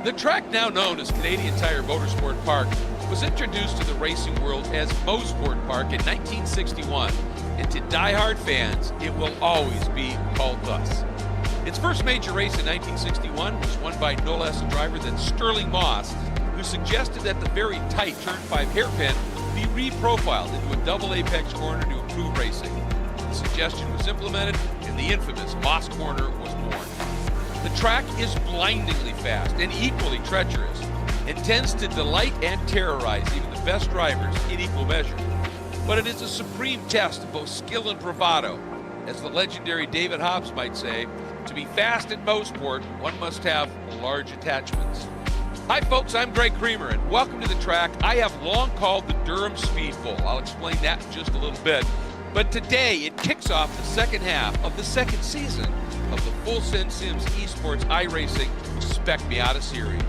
The track, now known as Canadian Tire Motorsport Park, was introduced to the racing world as Mosport Park in 1961, and to die-hard fans, it will always be called thus. Its first major race in 1961 was won by no less a driver than Sterling Moss, who suggested that the very tight Turn 5 hairpin be re-profiled into a double apex corner to improve racing. The suggestion was implemented, and the infamous Moss Corner was born. The track is blindingly fast and equally treacherous, and tends to delight and terrorize even the best drivers in equal measure. But it is a supreme test of both skill and bravado. As the legendary David Hobbs might say, to be fast at Mosport, one must have large attachments. Hi folks, I'm Greg Creamer, and welcome to the track I have long called the Durham Speed Bowl. I'll explain that in just a little bit. But today it kicks off the second half of the second season of the Full Send Sims Esports iRacing Spec Miata series.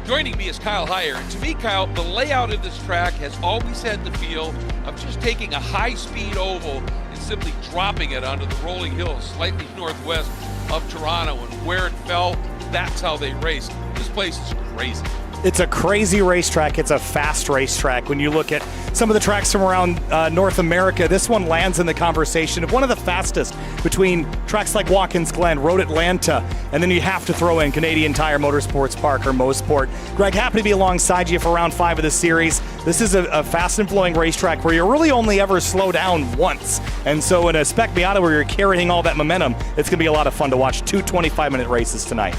Joining me is Kyle Heyer, and to me, Kyle, the layout of this track has always had the feel of just taking a high-speed oval and simply dropping it onto the rolling hills slightly northwest of Toronto, and where it fell, that's how they raced. This place is crazy. It's a crazy racetrack. It's a fast racetrack. When you look at some of the tracks from around North America, this one lands in the conversation of one of the fastest between tracks like Watkins Glen, Road Atlanta, and then you have to throw in Canadian Tire Motorsports Park or Mosport. Greg, happy to be alongside you for round 5 of the series. This is a fast and flowing racetrack where you really only ever slow down once. And so in a Spec Miata where you're carrying all that momentum, it's going to be a lot of fun to watch. 2 25-minute races tonight.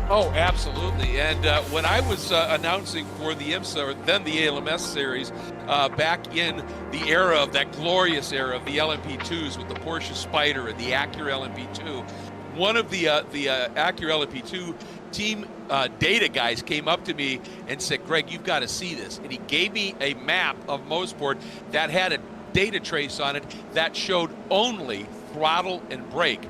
Oh, absolutely. And when I was announcing for the IMSA, or then the ALMS series, back in the era of that glorious era of the LMP2s with the Porsche Spyder and the Acura LMP2, one of the Acura LMP2 team data guys came up to me and said, Greg, you've got to see this. And he gave me a map of Mosport that had a data trace on it that showed only throttle and brake.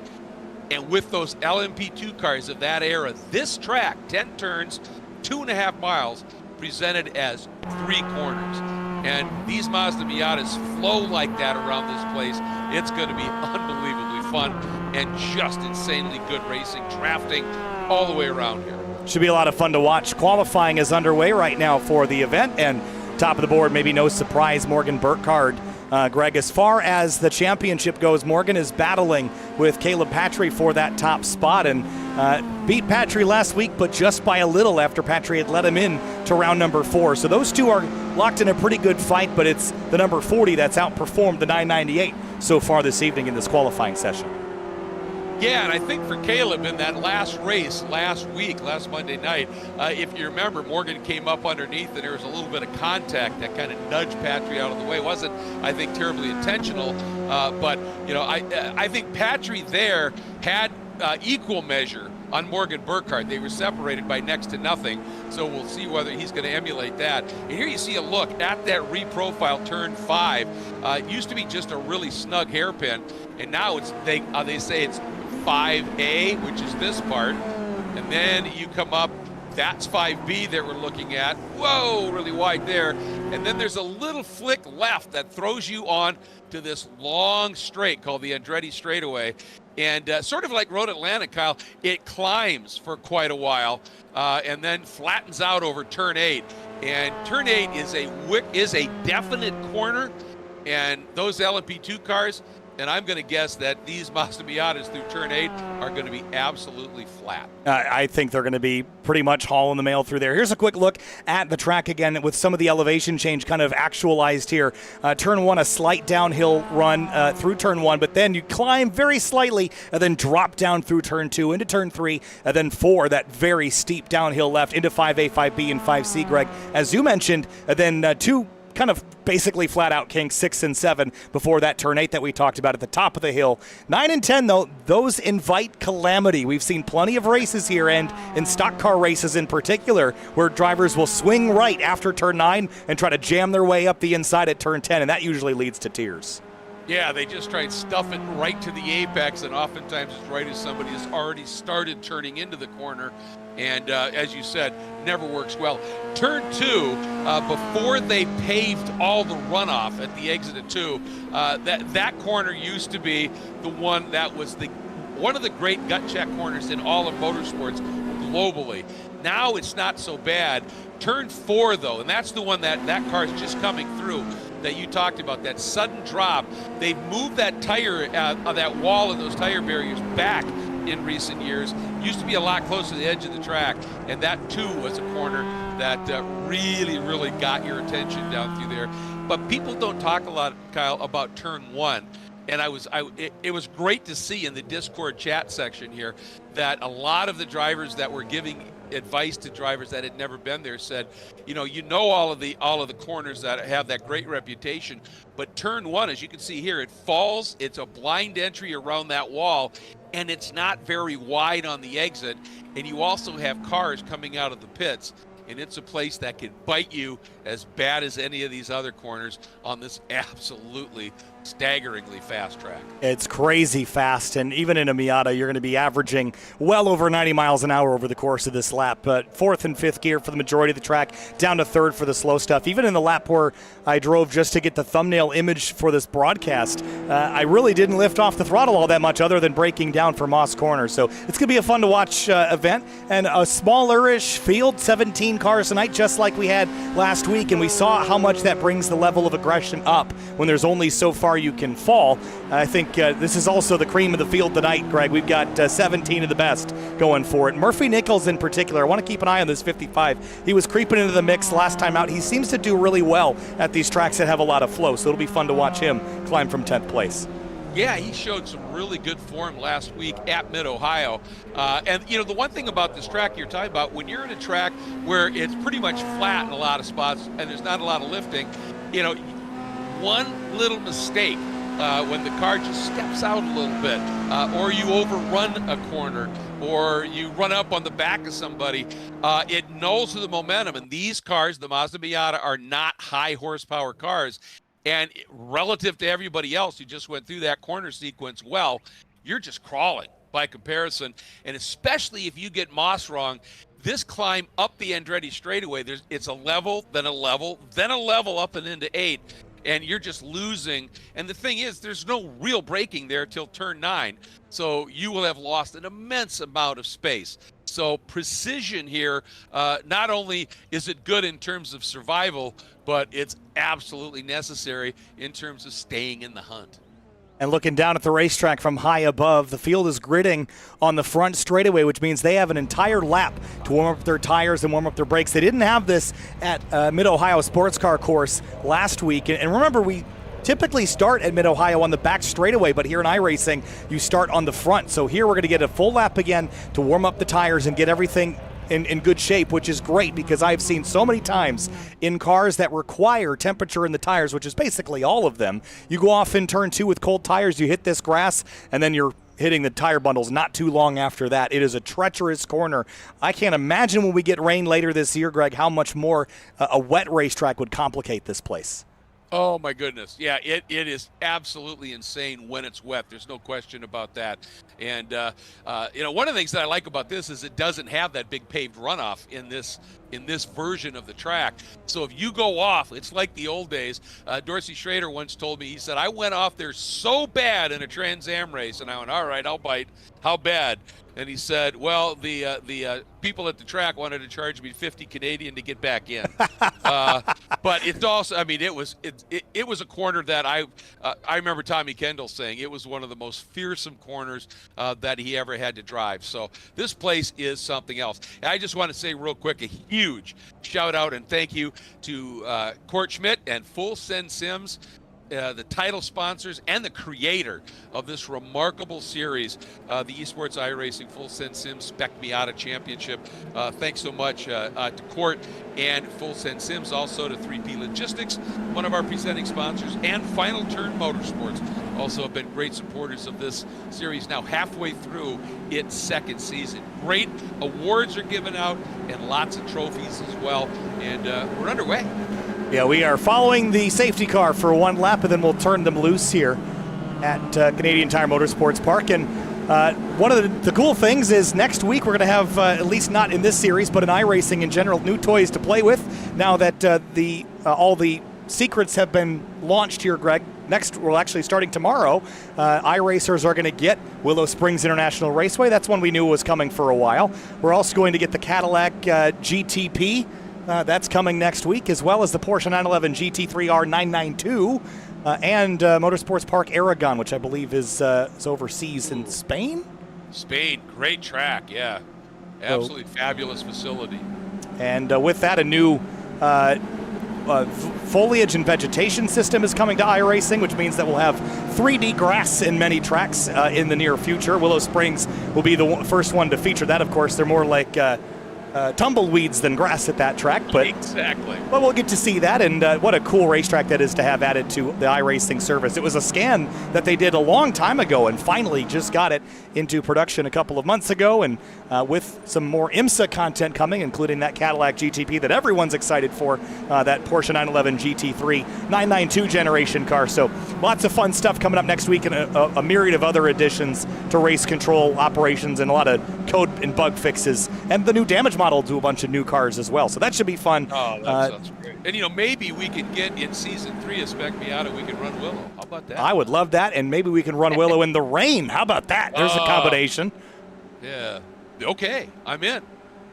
And with those LMP2 cars of that era, this track, 10 turns, 2.5 miles, presented as 3 corners. And these Mazda Miatas flow like that around this place. It's going to be unbelievably fun and just insanely good racing, drafting all the way around here. Should be a lot of fun to watch. Qualifying is underway right now for the event, and top of the board, maybe no surprise, Morgan Burkhardt. Greg, as far as the championship goes, Morgan is battling with Caleb Patry for that top spot and beat Patry last week, but just by a little after Patry had let him in to round number 4. So those two are locked in a pretty good fight, but it's the number 40 that's outperformed the 998 so far this evening in this qualifying session. Yeah, and I think for Caleb in that last race last Monday night, if you remember, Morgan came up underneath and there was a little bit of contact that kind of nudged Patry out of the way. It wasn't, I think, terribly intentional, but you know, I think Patry there had equal measure on Morgan Burkhardt. They were separated by next to nothing, so we'll see whether he's going to emulate that. And here you see a look at that reprofile turn 5. It used to be just a really snug hairpin, and now it's they say it's 5A, which is this part, and then you come up, that's 5B that we're looking at. Whoa, really wide there. And then there's a little flick left that throws you on to this long straight called the Andretti straightaway. And sort of like Road Atlanta, Kyle, it climbs for quite a while and then flattens out over turn 8. And turn 8 is a definite corner, and those LMP2 cars, and I'm going to guess that these Mazda Miatas through turn 8 are going to be absolutely flat. I think they're going to be pretty much hauling the mail through there. Here's a quick look at the track again with some of the elevation change kind of actualized here. Turn 1, a slight downhill run through turn 1, but then you climb very slightly and then drop down through turn 2 into turn 3, and then 4, that very steep downhill left into 5A, 5B, and 5C, Greg, as you mentioned, and then 2 kind of basically flat out kinks, 6 and 7 before that turn 8 that we talked about at the top of the hill. 9 and 10 though, those invite calamity. We've seen plenty of races here, and in stock car races in particular, where drivers will swing right after turn 9 and try to jam their way up the inside at turn 10, and that usually leads to tears. Yeah, they just try and stuff it right to the apex, and oftentimes it's right as somebody has already started turning into the corner. And as you said, never works well. Turn 2, before they paved all the runoff at the exit of 2, that corner used to be the one that was one of the great gut check corners in all of motorsports. globally. Now it's not so bad. Turn 4, though, and that's the one that car's just coming through that you talked about, that sudden drop. They've moved that tire, that wall and those tire barriers back in recent years. Used to be a lot closer to the edge of the track, and that too was a corner that really, really got your attention down through there. But people don't talk a lot, Kyle, about turn 1. And it was great to see in the Discord chat section here that a lot of the drivers that were giving advice to drivers that had never been there said, all of the corners that have that great reputation, but turn 1, as you can see here, it falls. It's a blind entry around that wall, and it's not very wide on the exit. And you also have cars coming out of the pits. And it's a place that can bite you as bad as any of these other corners on this absolutely staggeringly fast track. It's crazy fast, and even in a Miata, you're going to be averaging well over 90 miles an hour over the course of this lap. But 4th and 5th gear for the majority of the track, down to 3rd for the slow stuff. Even in the lap where I drove just to get the thumbnail image for this broadcast, I really didn't lift off the throttle all that much other than braking down for Moss Corner. So it's going to be a fun to watch event, and a smaller-ish field, 17 cars tonight, just like we had last week, and we saw how much that brings the level of aggression up when there's only so far you can fall. I think this is also the cream of the field tonight, Greg. We've got 17 of the best going for it. Murphy Nichols in particular, I want to keep an eye on this 55. He was creeping into the mix last time out. He seems to do really well at these tracks that have a lot of flow, so it'll be fun to watch him climb from 10th place. Yeah, he showed some really good form last week at Mid-Ohio. And, the one thing about this track you're talking about, when you're in a track where it's pretty much flat in a lot of spots and there's not a lot of lifting, one little mistake, when the car just steps out a little bit, or you overrun a corner, or you run up on the back of somebody, it nulls the momentum. And these cars, the Mazda Miata, are not high horsepower cars. And relative to everybody else who just went through that corner sequence, well, you're just crawling by comparison. And especially if you get Moss wrong, this climb up the Andretti straightaway, it's a level, then a level, then a level up and into 8. And you're just losing. And the thing is, there's no real braking there till turn 9. So you will have lost an immense amount of space. So precision here, not only is it good in terms of survival, but it's absolutely necessary in terms of staying in the hunt. And looking down at the racetrack from high above, the field is gridding on the front straightaway, which means they have an entire lap to warm up their tires and warm up their brakes. They didn't have this at Mid-Ohio Sports Car Course last week. And remember, we typically start at Mid-Ohio on the back straightaway, but here in iRacing, you start on the front. So here we're going to get a full lap again to warm up the tires and get everything in good shape, which is great because I've seen so many times in cars that require temperature in the tires, which is basically all of them. You go off in turn 2 with cold tires, you hit this grass, and then you're hitting the tire bundles not too long after that. It is a treacherous corner. I can't imagine when we get rain later this year, Greg, how much more a wet racetrack would complicate this place. Oh, my goodness. Yeah, it is absolutely insane when it's wet. There's no question about that. And, one of the things that I like about this is it doesn't have that big paved runoff in this version of the track. So if you go off, it's like the old days. Dorsey Schrader once told me, he said, I went off there so bad in a Trans Am race. And I went, all right, I'll bite. How bad? And he said, well, the people at the track wanted to charge me 50 Canadian to get back in. But it's also, it was a corner that I remember Tommy Kendall saying it was one of the most fearsome corners that he ever had to drive. So this place is something else. And I just want to say real quick, a huge shout out and thank you to Court Schmidt and Full Send Sims, the title sponsors and the creator of this remarkable series, the Esports iRacing Full Send Sims Spec Miata Championship. Thanks so much to Court and Full Send Sims, also to 3P Logistics, one of our presenting sponsors, and Final Turn Motorsports, also have been great supporters of this series, now halfway through its second season. Great awards are given out and lots of trophies as well, and we're underway. Yeah, we are following the safety car for one lap, and then we'll turn them loose here at Canadian Tire Motorsports Park. And one of the cool things is next week we're going to have, at least not in this series, but in iRacing in general, new toys to play with now that all the secrets have been launched here, Greg. Next, well, actually starting tomorrow, iRacers are going to get Willow Springs International Raceway. That's one we knew was coming for a while. We're also going to get the Cadillac GTP. That's coming next week, as well as the Porsche 911 GT3R 992 and Motorsports Park Aragon, which I believe is overseas in Spain. Spain, great track, yeah. Absolutely fabulous facility. And with that, a new foliage and vegetation system is coming to iRacing, which means that we'll have 3D grass in many tracks in the near future. Willow Springs will be the first one to feature that, of course. They're more like tumbleweeds than grass at that track, but exactly. But we'll get to see that, and what a cool racetrack that is to have added to the iRacing service. It was a scan that they did a long time ago, and finally just got it into production a couple of months ago, and with some more IMSA content coming, including that Cadillac GTP that everyone's excited for, that Porsche 911 GT3 992 generation car. So lots of fun stuff coming up next week, and a myriad of other additions to race control operations, and a lot of code and bug fixes, and the new damage model to a bunch of new cars as well. So that should be fun. Oh, that sounds great. And maybe we could get in season 3 of Spec Miata, we could run Willow. How about that? I would love that, and maybe we can run Willow in the rain. How about that? There's a combination. Yeah. Okay, I'm in.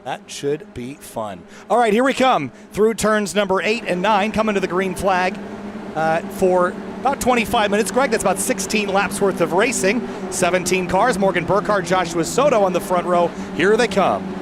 That should be fun. All right, here we come through turns number 8 and 9, coming to the green flag for about 25 minutes. Greg, that's about 16 laps worth of racing. 17 cars, Morgan Burkhardt, Joshua Soto on the front row. Here they come.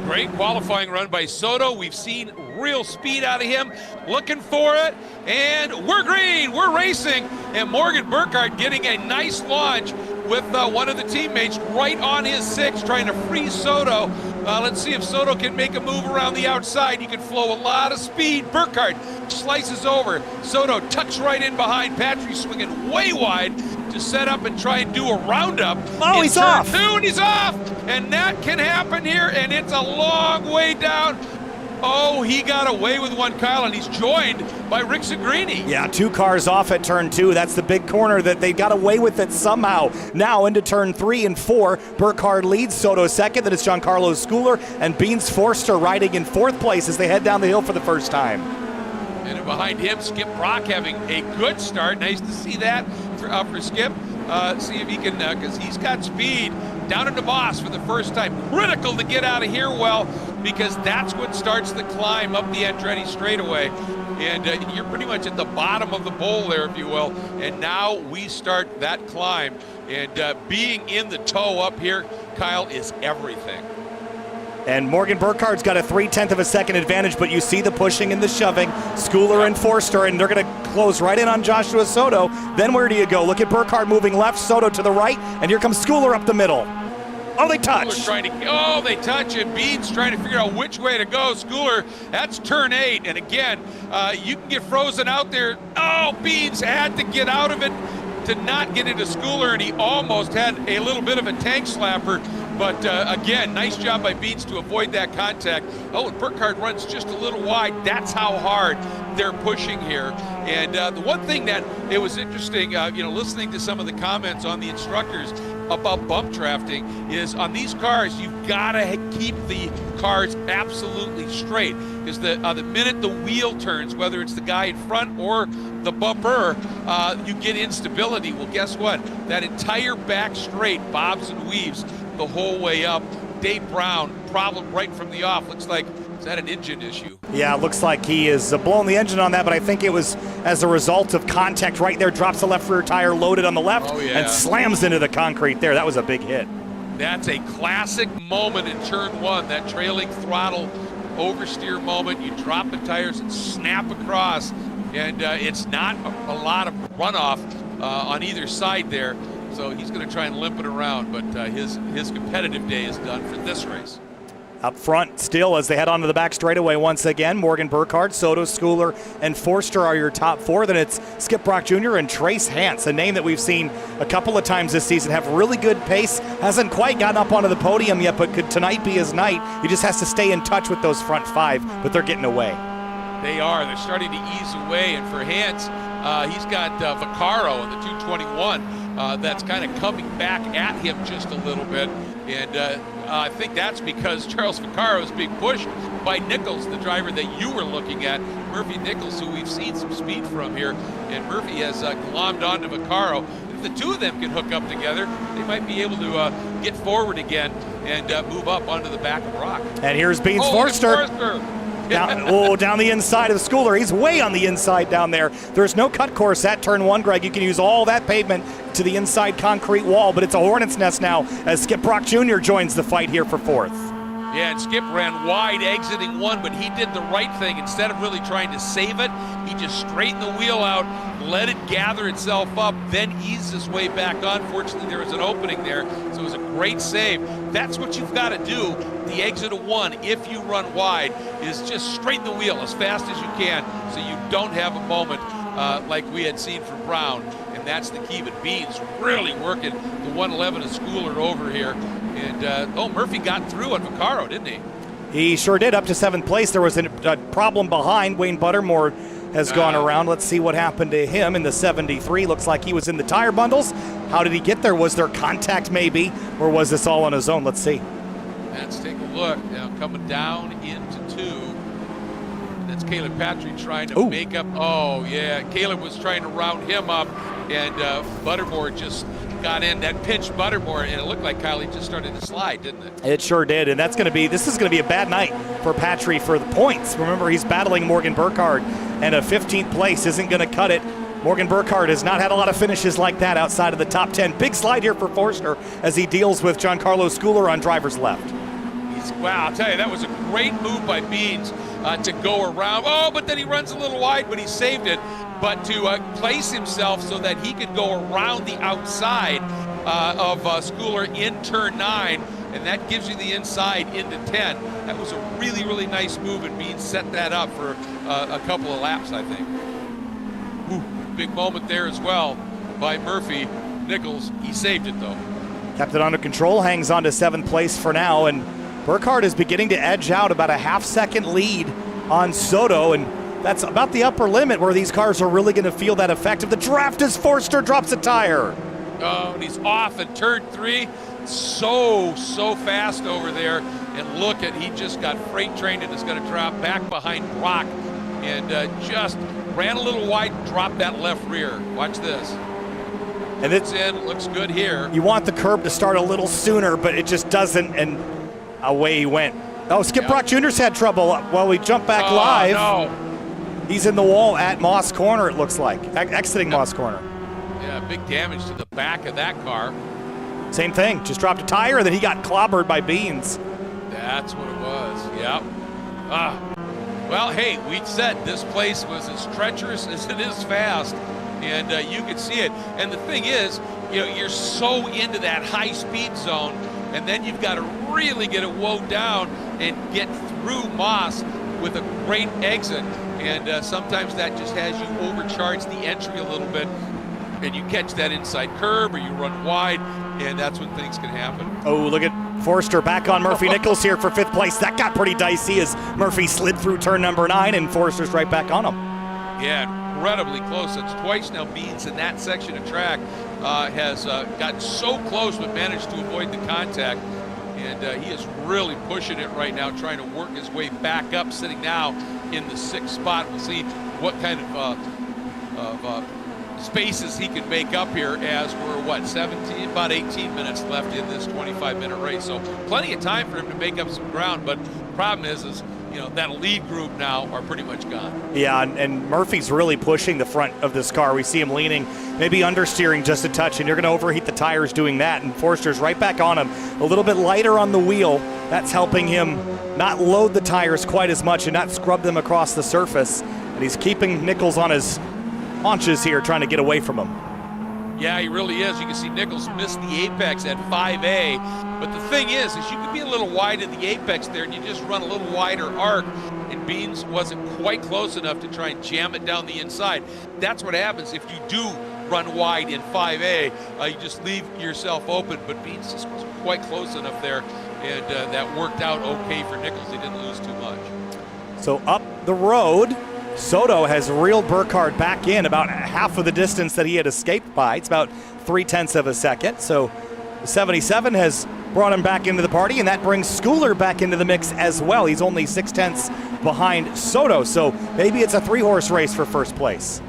Great qualifying run by Soto. We've seen real speed out of him. Looking for it, and we're green. We're racing, and Morgan Burkhardt getting a nice launch with one of the teammates right on his 6, trying to freeze Soto. Let's see if Soto can make a move around the outside. He can flow a lot of speed. Burkhardt slices over. Soto tucks right in behind. Patry swinging way wide to set up and try and do a roundup. Oh, he's off. 2, and he's off. And that can happen here, and it's a long way down. Oh, he got away with one, Kyle, and he's joined by Rick Zagrini. Yeah, 2 cars off at turn 2. That's the big corner that they got away with it somehow. Now into turn 3 and 4. Burkhardt leads, Soto second. Then it's Giancarlo Schooler and Beans Forster riding in 4th place as they head down the hill for the first time. And behind him, Skip Brock having a good start. Nice to see that for Skip. See if he can, because he's got speed. Down into Moss for the first time. Critical to get out of here well, because that's what starts the climb up the Andretti straightaway. And you're pretty much at the bottom of the bowl there, if you will. And now we start that climb. And being in the toe up here, Kyle, is everything. And Morgan Burkhardt's got a 0.3 of a second advantage, but you see the pushing and the shoving. Schooler and Forster, and they're going to close right in on Joshua Soto. Then where do you go? Look at Burkhardt moving left, Soto to the right, and here comes Schooler up the middle. Oh, they touch. They touch, and Beans trying to figure out which way to go. Schooler, that's turn 8, and again, you can get frozen out there. Oh, Beans had to get out of it to not get into Schooler, and he almost had a little bit of a tank slapper. But again, nice job by Beans to avoid that contact. Oh, and Burkhardt runs just a little wide. That's how hard they're pushing here. And the one thing that it was interesting, listening to some of the comments on the instructors about bump drafting is on these cars, you've got to keep the cars absolutely straight, because the minute the wheel turns, whether it's the guy in front or the bumper, you get instability. Well, guess what? That entire back straight bobs and weaves the whole way up. Dave Brown, problem right from the off. Looks like, is that an engine issue? Yeah, it looks like he is blowing the engine on that, but I think it was as a result of contact right there. Drops the left rear tire loaded on the left and slams into the concrete there. That was a big hit. That's a classic moment in turn 1, that trailing throttle oversteer moment. You drop the tires and snap across, and it's not a lot of runoff on either side there. So he's going to try and limp it around, but his competitive day is done for this race. Up front still as they head onto the back straightaway once again, Morgan Burkhardt, Soto, Schooler, and Forster are your top 4. Then it's Skip Brock Jr. and Trace Hance, a name that we've seen a couple of times this season, have really good pace. Hasn't quite gotten up onto the podium yet, but could tonight be his night. He just has to stay in touch with those front 5, but they're getting away. They are. They're starting to ease away, and for Hance, he's got Vaccaro in the 221. That's kind of coming back at him just a little bit. And I think that's because Charles Vaccaro is being pushed by Nichols, the driver that you were looking at, Murphy Nichols, who we've seen some speed from here. And Murphy has glommed onto Vaccaro. If the two of them can hook up together, they might be able to get forward again and move up onto the back of Brock. And here's Beans Forster. Down the inside of the schooler. He's way on the inside down there. There's no cut course at turn 1, Greg. You can use all that pavement to the inside concrete wall, but it's a hornet's nest now as Skip Brock Jr. joins the fight here for 4th. Yeah, and Skip ran wide exiting 1, but he did the right thing. Instead of really trying to save it, he just straightened the wheel out, let it gather itself up, then eased his way back on. Fortunately, there was an opening there, so it was a great save. That's what you've got to do. The exit of 1, if you run wide, is just straighten the wheel as fast as you can so you don't have a moment like we had seen from Brown, and that's the key. But Beans really working the 111 of Schooler over here. And, Murphy got through on Vaccaro, didn't he? He sure did, up to 7th place. There was a problem behind. Wayne Buttermore has gone around. Let's see what happened to him in the 73. Looks like he was in the tire bundles. How did he get there? Was there contact maybe, or was this all on his own? Let's see. Let's take a look. Now coming down into 2. That's Caleb Patry trying to make up. Oh, yeah. Caleb was trying to round him up, and Buttermore just got in that pinched Buttermore, and it looked like Kylie just started to slide, didn't it? It sure did, and this is going to be a bad night for Patry for the points. Remember, he's battling Morgan Burkhardt, and a 15th place isn't going to cut it. Morgan Burkhardt has not had a lot of finishes like that outside of the top 10. Big slide here for Forster as he deals with Giancarlo Schooler on driver's left. Wow, I'll tell you, that was a great move by Beans to go around. Oh, but then he runs a little wide, but he saved it. But to place himself so that he could go around the outside of Schooler in turn 9, and that gives you the inside into 10. That was a really, really nice move, and Beans set that up for a couple of laps, I think. Ooh, big moment there as well by Murphy Nichols. He saved it, though. Kept it under control, hangs on to 7th place for now, and Burkhardt is beginning to edge out about a half-second lead on Soto, and that's about the upper limit where these cars are really going to feel that effect of the draft as Forster drops a tire. Oh, and he's off in turn 3. So fast over there. And look at, he just got freight trained and is going to drop back behind Brock. And just ran a little wide and dropped that left rear. Watch this. And it's in, looks good here. You want the curb to start a little sooner, but it just doesn't, and away he went. Oh, Skip Brock Jr.'s had trouble. Well, we jump back live. No. He's in the wall at Moss Corner, it looks like, exiting Moss Corner. Yeah, big damage to the back of that car. Same thing, just dropped a tire, and then he got clobbered by Beans. That's what it was, yep. Well, hey, we said this place was as treacherous as it is fast, and you could see it. And the thing is, you're so into that high-speed zone, and then you've got to really get it wound down and get through Moss with a great exit. And sometimes that just has you overcharge the entry a little bit, and you catch that inside curb or you run wide, and that's when things can happen. Oh, look at Forster back on Murphy Nichols here for 5th place. That got pretty dicey as Murphy slid through turn number 9, and Forster's right back on him. Yeah, incredibly close. It's twice now Beans in that section of track has gotten so close but managed to avoid the contact. And he is really pushing it right now, trying to work his way back up, sitting now in the 6th spot. We'll see what kind of spaces he can make up here as we're, about 18 minutes left in this 25-minute race. So plenty of time for him to make up some ground, but the problem is that lead group now are pretty much gone. Yeah, and Murphy's really pushing the front of this car. We see him leaning, maybe understeering just a touch, and you're going to overheat the tires doing that, and Forster's right back on him. A little bit lighter on the wheel. That's helping him not load the tires quite as much and not scrub them across the surface. And he's keeping Nichols on his haunches here, trying to get away from him. Yeah, he really is. You can see Nichols missed the apex at 5A. But the thing is you can be a little wide in the apex there, and you just run a little wider arc, and Beans wasn't quite close enough to try and jam it down the inside. That's what happens if you do run wide in 5A. You just leave yourself open, but Beans just was quite close enough there, and that worked out okay for Nichols. He didn't lose too much. So up the road, Soto has reeled Burkhardt back in about half of the distance that he had escaped by. It's about 0.3 of a second. So the 77 has brought him back into the party, and that brings Schooler back into the mix as well. He's only 6/10 behind Soto, so maybe it's a 3-horse race for first place.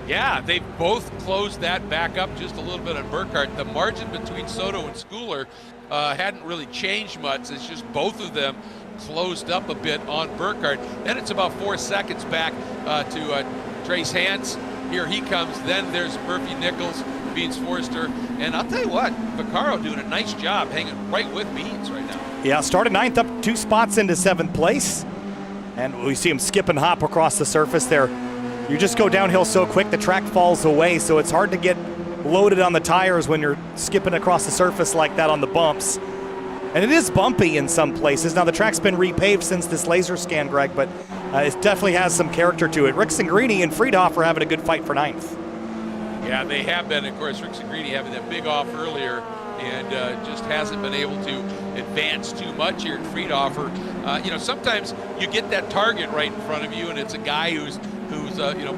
Yeah, they both closed that back up just a little bit on Burkhardt. The margin between Soto and Schooler hadn't really changed much. It's just both of them closed up a bit on Burkhardt. Then it's about 4 seconds back to Trace Hans. Here he comes. Then there's Murphy Nichols, Beans Forrester, and I'll tell you what, Vaccaro doing a nice job hanging right with Beans right now. Yeah, started 9th, up 2 spots into 7th place. And we see him skip and hop across the surface there. You just go downhill so quick, the track falls away, so it's hard to get loaded on the tires when you're skipping across the surface like that on the bumps. And it is bumpy in some places. Now, the track's been repaved since this laser scan, Greg, but it definitely has some character to it. Rixengrini and Friedhoff are having a good fight for 9th. Yeah, they have been. Of course, Rixengrini having that big off earlier and just hasn't been able to advance too much here at Friedhofer. Sometimes you get that target right in front of you, and it's a guy who's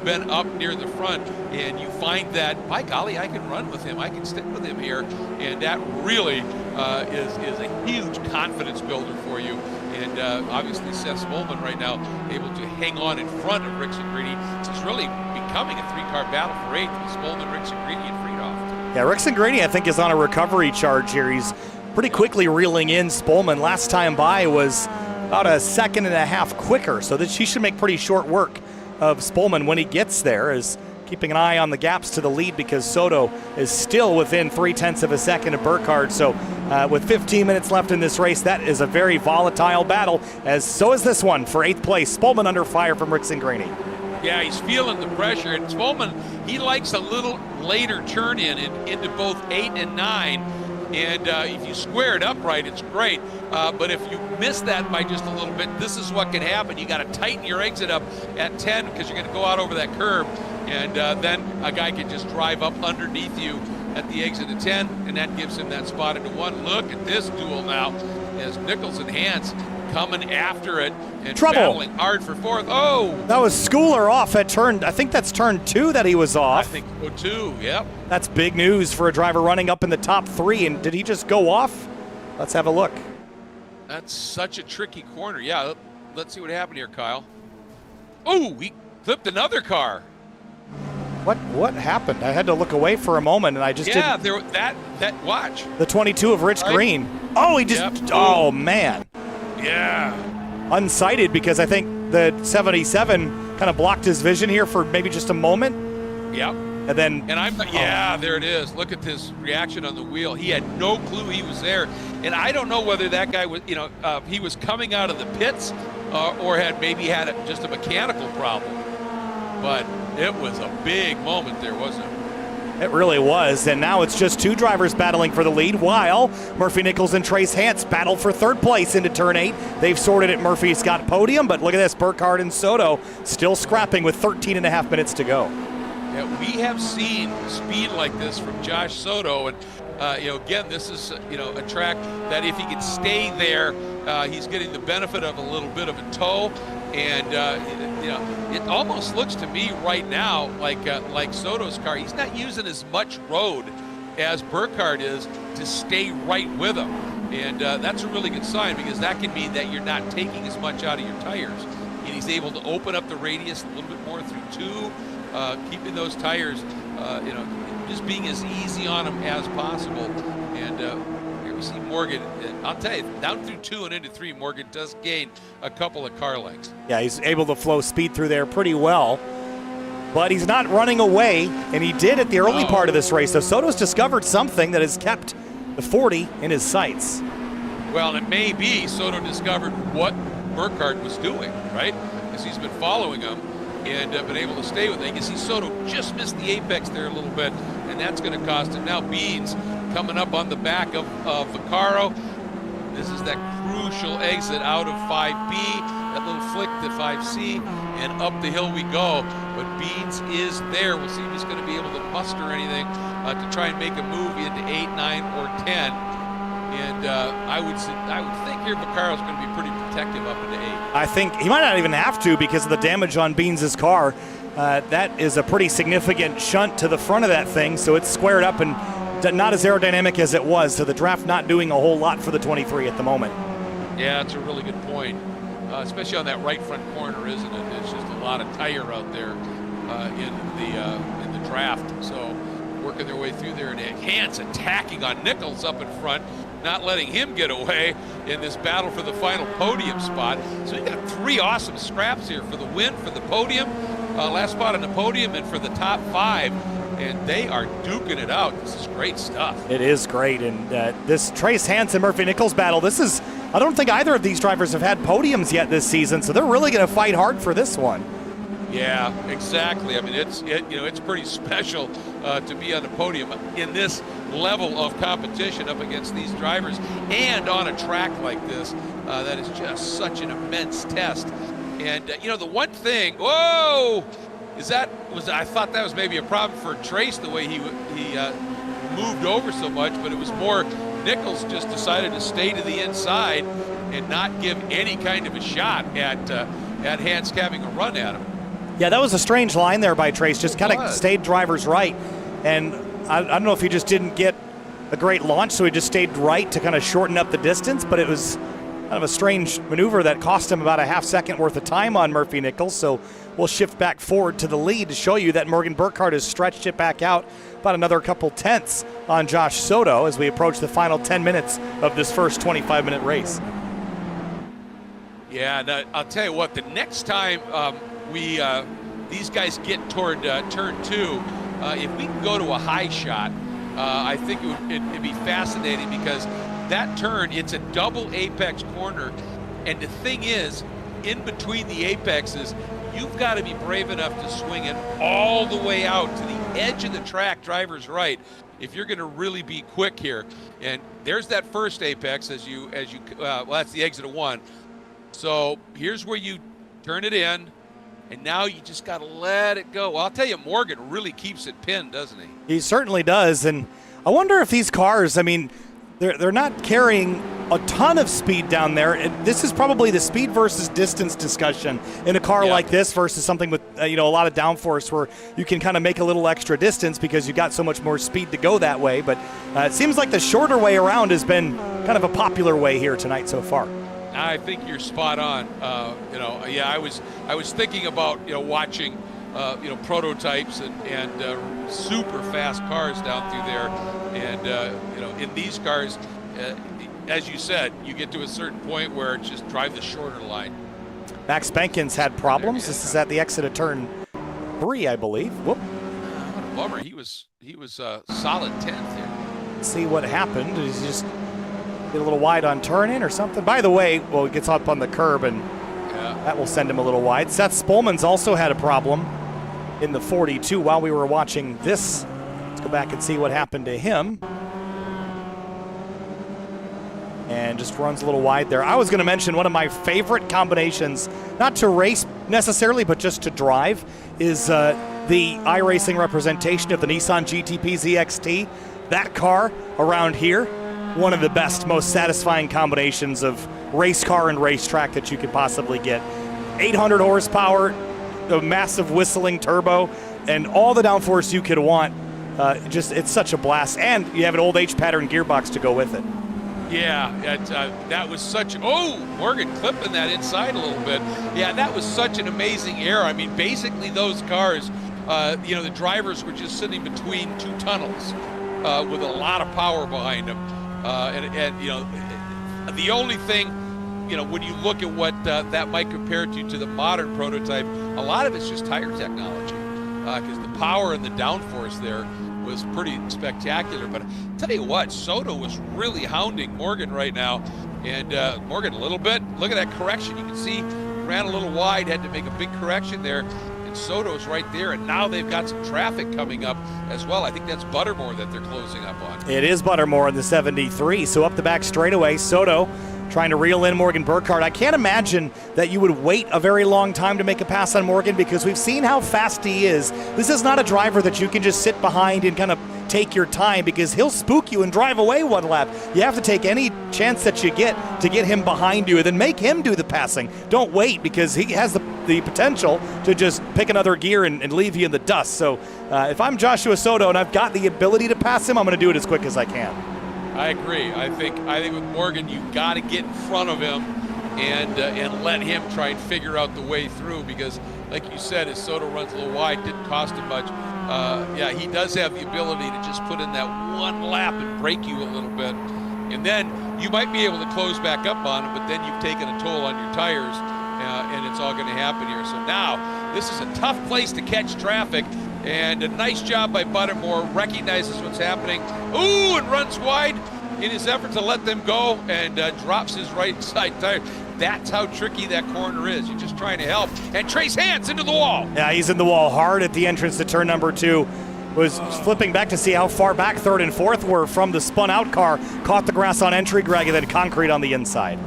been up near the front, and you find that, by golly, I can run with him, I can stick with him here, and that really is a huge confidence builder for you. And obviously Seth Smolman right now able to hang on in front of Rixengrini. So it's really becoming a 3-car battle for 8th with Smolman, Rixengrini, and Friedhoff. Yeah, Rixengrini, I think, is on a recovery charge here. He's pretty quickly reeling in Spolman. Last time by was about a 1.5 seconds quicker, so that she should make pretty short work of Spolman when he gets there, is keeping an eye on the gaps to the lead because Soto is still within 0.3 seconds of Burkhardt. So with 15 minutes left in this race, that is a very volatile battle, as so is this one for 8th place. Spolman under fire from Rixengrini. Yeah, he's feeling the pressure, and Spolman, he likes a little later turn into both 8 and 9. And if you square it up right, it's great. But if you miss that by just a little bit, this is what can happen. You got to tighten your exit up at 10 because you're going to go out over that curb. And then a guy can just drive up underneath you at the exit of 10, and that gives him that spot into 1. Look at this duel now as Nichols and Hans coming after it and battling hard for 4th. Oh! That was Schooler off at turn, I think that's turn 2 that he was off. I think so too, yep. That's big news for a driver running up in the top 3, and did he just go off? Let's have a look. That's such a tricky corner. Yeah, let's see what happened here, Kyle. Oh, he flipped another car. What happened? I had to look away for a moment, and I just didn't. Yeah, that watch. The 22 of Rich Green. Oh, he just, oh man. Yeah. Unsighted, because I think the 77 kind of blocked his vision here for maybe just a moment. Yep. And then. And there it is. Look at this reaction on the wheel. He had no clue he was there. And I don't know whether that guy was, he was coming out of the pits or maybe had just a mechanical problem. But it was a big moment there, wasn't it? It really was, and now it's just 2 drivers battling for the lead, while Murphy Nichols and Trace Hans battle for 3rd place into turn 8. They've sorted it. Murphy's got podium, but look at this, Burkhardt and Soto still scrapping with 13.5 minutes to go. Yeah, we have seen speed like this from Josh Soto, and again, this is a track that if he can stay there, he's getting the benefit of a little bit of a tow, and it almost looks to me right now like Soto's car. He's not using as much road as Burkhardt is to stay right with him, and that's a really good sign, because that can mean that you're not taking as much out of your tires, and he's able to open up the radius a little bit more through 2, keeping those tires, just being as easy on them as possible. And here we see Morgan. I'll tell you, down through 2 and into 3, Morgan does gain a couple of car lengths. Yeah, he's able to flow speed through there pretty well, but he's not running away, and he did at the early part of this race. So Soto's discovered something that has kept the 40 in his sights. Well, it may be Soto discovered what Burkhardt was doing, right? Because he's been following him and been able to stay with it. You can see Soto just missed the apex there a little bit, and that's going to cost him. Now Beans coming up on the back of Vaccaro. This is that crucial exit out of 5B, that little flick to 5C, and up the hill we go. But Beans is there. We'll see if he's going to be able to muster anything to try and make a move into 8, 9, or 10. And I would think here Vaccaro's going to be pretty protective up into 8. I think he might not even have to, because of the damage on Beans' car. That is a pretty significant shunt to the front of that thing, so it's squared up, and not as aerodynamic as it was, so the draft not doing a whole lot for the 23 at the moment. Yeah, that's a really good point, especially on that right front corner, isn't it? It's just a lot of tire out there in the draft. So working their way through there, and Hans attacking on Nichols up in front, not letting him get away in this battle for the final podium spot. So you got 3 awesome scraps here for the win, for the podium, last spot on the podium, and for the top 5. And they are duking it out. This is great stuff. It is great. And this Trace Hans and Murphy Nichols battle, I don't think either of these drivers have had podiums yet this season, so they're really going to fight hard for this one. Yeah, exactly. I mean, it's pretty special to be on the podium in this level of competition up against these drivers, and on a track like this that is just such an immense test. And the one thing, I thought that was maybe a problem for Trace, the way he moved over so much, but it was more Nichols just decided to stay to the inside and not give any kind of a shot at Hans having a run at him. Yeah, that was a strange line there by Trace, just kind of stayed driver's right. And I don't know if he just didn't get a great launch, so he just stayed right to kind of shorten up the distance, but it was kind of a strange maneuver that cost him about a half second worth of time on Murphy Nichols. So we'll shift back forward to the lead to show you that Morgan Burkhardt has stretched it back out about another couple tenths on Josh Soto as we approach the final 10 minutes of this first 25-minute race. Yeah, and I'll tell you what, the next time these guys get toward turn 2, if we can go to a high shot, I think it'd be fascinating, because that turn, it's a double apex corner, and the thing is, in between the apexes, you've got to be brave enough to swing it all the way out to the edge of the track, driver's right, if you're going to really be quick here. And there's that first apex that's the exit of 1. So here's where you turn it in, and now you just got to let it go. Well, I'll tell you, Morgan really keeps it pinned, doesn't he? He certainly does, and I wonder if these cars, I mean, they're not carrying a ton of speed down there. This is probably the speed versus distance discussion in a car like this versus something with a lot of downforce, where you can kind of make a little extra distance because you got so much more speed to go that way. But it seems like the shorter way around has been kind of a popular way here tonight so far. I think you're spot on. I was thinking about watching prototypes and super fast cars down through there, and in these cars, as you said, you get to a certain point where it's just drive the shorter line. Max Benkins had problems. This is at the exit of turn 3, I believe. Whoop. What a bummer. He was solid 10th here. Let's see what happened. Did he just get a little wide on turn-in or something? By the way, he gets up on the curb, and that will send him a little wide. Seth Spolman's also had a problem in the 42 while we were watching this. Let's go back and see what happened to him. And just runs a little wide there. I was going to mention one of my favorite combinations, not to race necessarily, but just to drive, is the iRacing representation of the Nissan GTP ZXT. That car around here, one of the best, most satisfying combinations of race car and racetrack that you could possibly get. 800 horsepower, the massive whistling turbo, and all the downforce you could want. It's such a blast. And you have an old H-pattern gearbox to go with it. Yeah, that was such, Morgan clipping that inside a little bit. Yeah, that was such an amazing era. I mean, basically those cars, the drivers were just sitting between 2 tunnels with a lot of power behind them. The only thing, when you look at what that might compare to the modern prototype, a lot of it's just tire technology, because the power and the downforce there was pretty spectacular. But I'll tell you what, Soto was really hounding Morgan right now, and Morgan a little bit. Look at that correction. You can see ran a little wide, had to make a big correction there, and Soto's right there. And now they've got some traffic coming up as well. I think that's Buttermore that they're closing up on. It is Buttermore in the 73. So up the back straightaway, Soto trying to reel in Morgan Burkhardt. I can't imagine that you would wait a very long time to make a pass on Morgan, because we've seen how fast he is. This is not a driver that you can just sit behind and kind of take your time, because he'll spook you and drive away one lap. You have to take any chance that you get to get him behind you and then make him do the passing. Don't wait, because he has the potential to just pick another gear and leave you in the dust. So if I'm Joshua Soto and I've got the ability to pass him, I'm going to do it as quick as I can. I agree. I think with Morgan, you've got to get in front of him and let him try and figure out the way through, because like you said, as Soto runs a little wide, didn't cost him much. Yeah, he does have the ability to just put in that one lap and break you a little bit. And then you might be able to close back up on him, but then you've taken a toll on your tires, and it's all going to happen here. So now, this is a tough place to catch traffic, and a nice job by Buttermore, recognizes what's happening. Ooh, and runs wide in his effort to let them go, and drops his right side tire. That's how tricky that corner is. You're just trying to help. And Trace Hans into the wall. Yeah, he's in the wall hard at the entrance to turn number 2. Was flipping back to see how far back third and fourth were from the spun out car. Caught the grass on entry, Greg, and then concrete on the inside.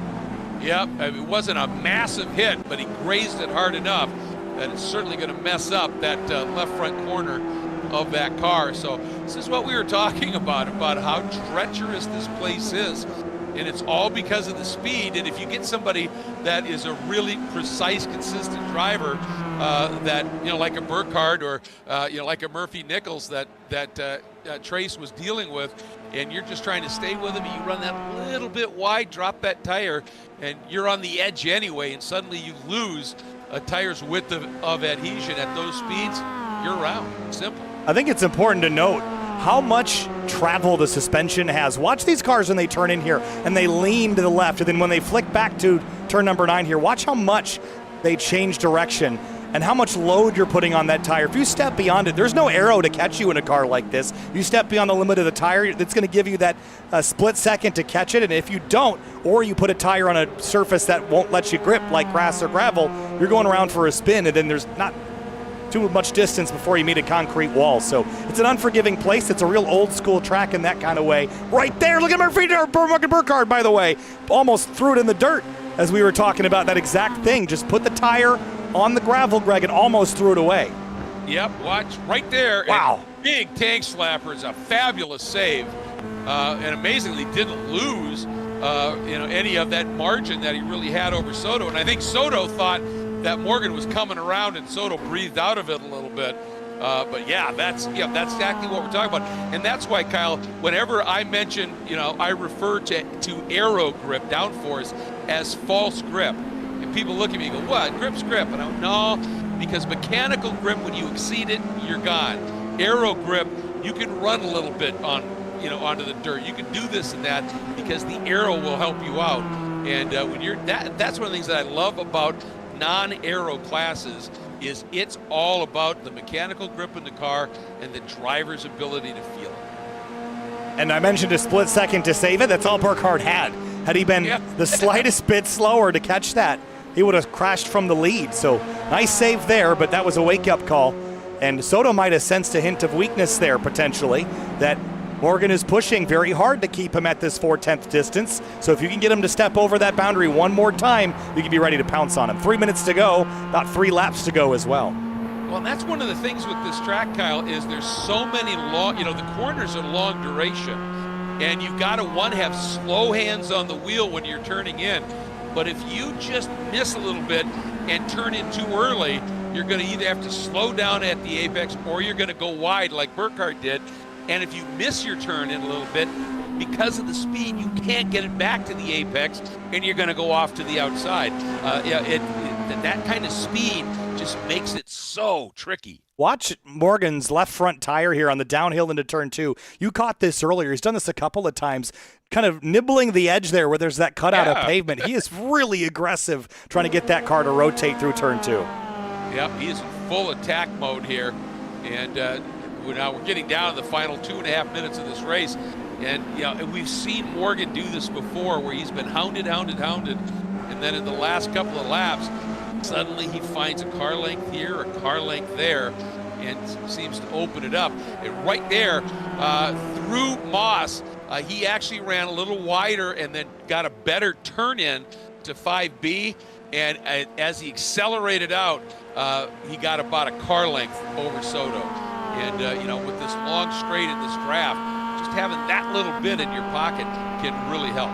Yep, it wasn't a massive hit, but he grazed it hard enough that it's certainly going to mess up that left front corner of that car. So this is what we were talking about how treacherous this place is. And it's all because of the speed. And if you get somebody that is a really precise, consistent driver, that, like a Burkhardt or, like a Murphy Nichols that Trace was dealing with, and you're just trying to stay with him, and you run that little bit wide, drop that tire, and you're on the edge anyway, and suddenly you lose a tire's width of adhesion at those speeds, you're around. Simple. I think it's important to note how much travel the suspension has. Watch these cars when they turn in here and they lean to the left, and then when they flick back to turn number 9 here, watch how much they change direction and how much load you're putting on that tire. If you step beyond it, there's no arrow to catch you in a car like this. You step beyond the limit of the tire, that's going to give you that split second to catch it, and if you don't, or you put a tire on a surface that won't let you grip like grass or gravel, you're going around for a spin, and then there's not too much distance before you meet a concrete wall. So it's an unforgiving place. It's a real old school track in that kind of way. Right there, look at Murphy Burkhardt, by the way. Almost threw it in the dirt as we were talking about that exact thing. Just put the tire on the gravel, Greg, and almost threw it away. Yep, watch right there. Wow. And big tank slapper is a fabulous save. And amazingly didn't lose any of that margin that he really had over Soto. And I think Soto thought that Morgan was coming around, and Soto breathed out of it a little bit. But yeah, that's exactly what we're talking about. And that's why, Kyle, whenever I mention, I refer to aero grip, downforce, as false grip. And people look at me and go, what? Grip's grip. And I go, no, because mechanical grip, when you exceed it, you're gone. Aero grip, you can run a little bit onto the dirt. You can do this and that because the aero will help you out. And when you're that's one of the things that I love about non-aero classes is it's all about the mechanical grip in the car and the driver's ability to feel it. And I mentioned a split second to save it. That's all Burkhardt had. Had he been the slightest bit slower to catch that, he would have crashed from the lead. So nice save there, but that was a wake-up call. And Soto might have sensed a hint of weakness there, potentially, that Morgan is pushing very hard to keep him at this 4/10 distance. So if you can get him to step over that boundary one more time, you can be ready to pounce on him. 3 minutes to go, about 3 laps to go as well. Well, and that's one of the things with this track, Kyle, is there's so many long, the corners are long duration. And you've got to, have slow hands on the wheel when you're turning in. But if you just miss a little bit and turn in too early, you're going to either have to slow down at the apex or you're going to go wide like Burkhardt did. And if you miss your turn in a little bit, because of the speed, you can't get it back to the apex, and you're going to go off to the outside. That kind of speed just makes it so tricky. Watch Morgan's left front tire here on the downhill into turn 2. You caught this earlier. He's done this a couple of times, kind of nibbling the edge there where there's that cutout of pavement. He is really aggressive trying to get that car to rotate through turn 2. Yep, he is in full attack mode here. And now we're getting down to the final 2.5 minutes of this race. And we've seen Morgan do this before where he's been hounded. And then in the last couple of laps, suddenly he finds a car length here, a car length there, and seems to open it up. And right there, through Moss, he actually ran a little wider and then got a better turn in to 5B. And as he accelerated out, he got about a car length over Soto. And, with this long straight in this draft, just having that little bit in your pocket can really help.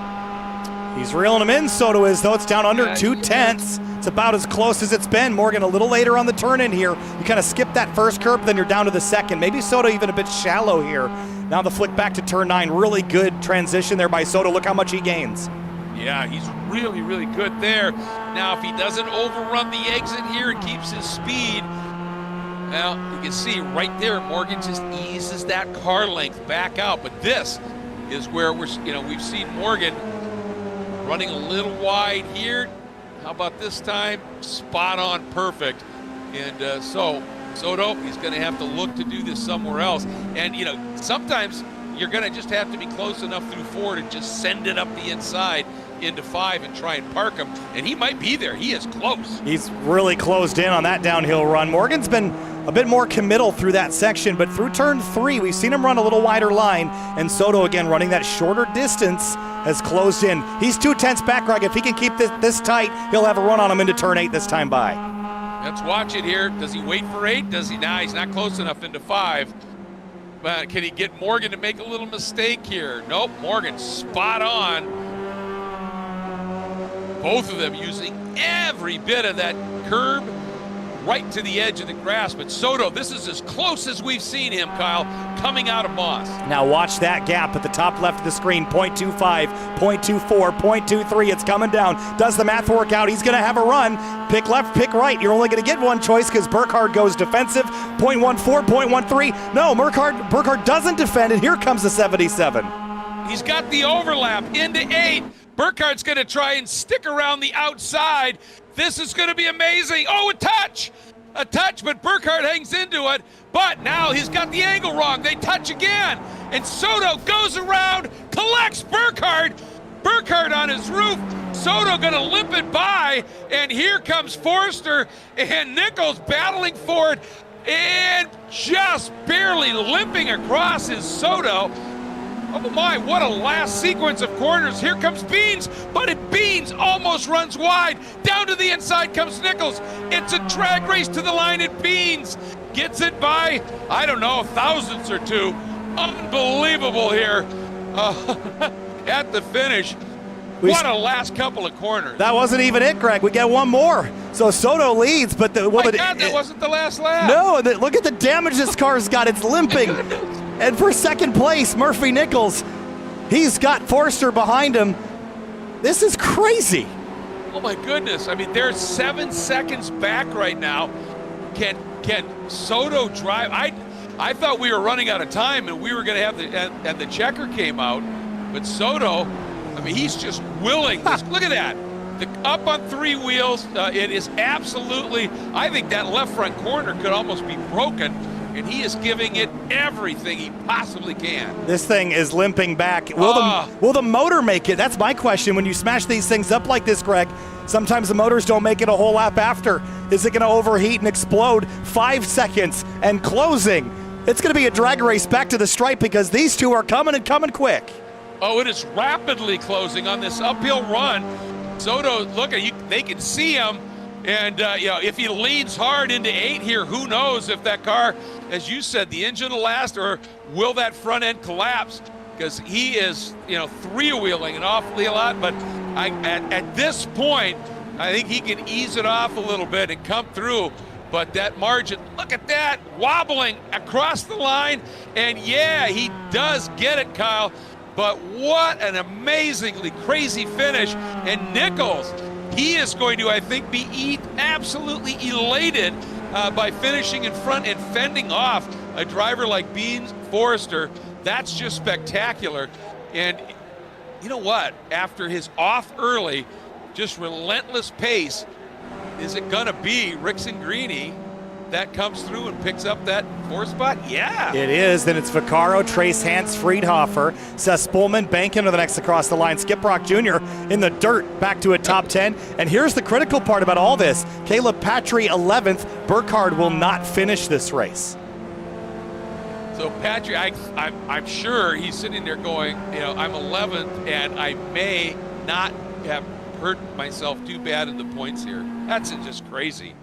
He's reeling him in, Soto is, though. It's down under 2/10. It's about as close as it's been. Morgan a little later on the turn in here. You kind of skip that first curb, then you're down to the second. Maybe Soto even a bit shallow here. Now the flick back to turn 9. Really good transition there by Soto. Look how much he gains. Yeah, he's really, really good there. Now, if he doesn't overrun the exit here and keeps his speed, well, you can see right there, Morgan just eases that car length back out. But this is where we've seen Morgan running a little wide here. How about this time? Spot on perfect. And so Soto, he's going to have to look to do this somewhere else. And, sometimes you're going to just have to be close enough through 4 to just send it up the inside into 5 and try and park him. And he might be there. He is close. He's really closed in on that downhill run. Morgan's been a bit more committal through that section, but through turn 3, we've seen him run a little wider line, and Soto, again, running that shorter distance, has closed in. He's 2/10 back, Greg. If he can keep this tight, he'll have a run on him into turn 8 this time by. Let's watch it here. Does he wait for 8? Does he? Nah, he's not close enough into 5. But can he get Morgan to make a little mistake here? Nope, Morgan spot on. Both of them using every bit of that curb right to the edge of the grass. But Soto, this is as close as we've seen him, Kyle, coming out of Moss. Now watch that gap at the top left of the screen. 0.25, 0.24, 0.23. It's coming down. Does the math work out? He's going to have a run. Pick left, pick right. You're only going to get one choice because Burkhardt goes defensive. 0.14, 0.13. No, Burkhardt doesn't defend, and here comes the 77. He's got the overlap into 8. Burkhardt's going to try and stick around the outside. This is going to be amazing. Oh, a touch, but Burkhardt hangs into it. But now he's got the angle wrong. They touch again, and Soto goes around, collects Burkhardt. Burkhardt on his roof. Soto going to limp it by, and here comes Forster and Nichols battling for it, and just barely limping across is Soto. Oh my, what a last sequence of corners. Here comes Beans, but Beans almost runs wide. Down to the inside comes Nichols. It's a drag race to the line, and Beans gets it by, I don't know, thousandths or 2. Unbelievable here at the finish. What a last couple of corners. That wasn't even it, Greg. We get one more. So Soto leads, but that wasn't the last lap. No, look at the damage this car's got. It's limping. And for second place, Murphy Nichols, he's got Forster behind him. This is crazy. Oh my goodness. I mean, they're 7 seconds back right now. Can Soto drive? I thought we were running out of time and we were going to have and the checker came out. But Soto, I mean, he's just willing. Look at that. Up on 3 wheels. It is absolutely, I think that left front corner could almost be broken. And he is giving it everything he possibly can. This thing is limping back. Will the motor make it? That's my question. When you smash these things up like this, Greg, sometimes the motors don't make it a whole lap after. Is it going to overheat and explode? 5 seconds and closing. It's going to be a drag race back to the stripe because these two are coming and coming quick. Oh, it is rapidly closing on this uphill run. Soto, look at you. They can see him. And, if he leans hard into 8 here, who knows if that car, as you said, the engine will last, or will that front end collapse? Because he is, 3-wheeling an awfully a lot. But at this point, I think he can ease it off a little bit and come through. But that margin, look at that, wobbling across the line. And, yeah, he does get it, Kyle. But what an amazingly crazy finish. And Nichols, he is going to, I think, be absolutely elated by finishing in front and fending off a driver like Beans Forrester. That's just spectacular. And you know what? After his off early, just relentless pace, is it going to be Rickson Greeny that comes through and picks up that 4th spot? Yeah. It is. Then it's Vaccaro, Trace Hance, Friedhofer, Seth Spolman, Bankin are the next across the line. Skip Rock Jr. in the dirt back to a top 10. And here's the critical part about all this. Caleb Patry 11th. Burkhardt will not finish this race. So Patry, I'm sure he's sitting there going, I'm 11th and I may not have hurt myself too bad in the points here. That's just crazy.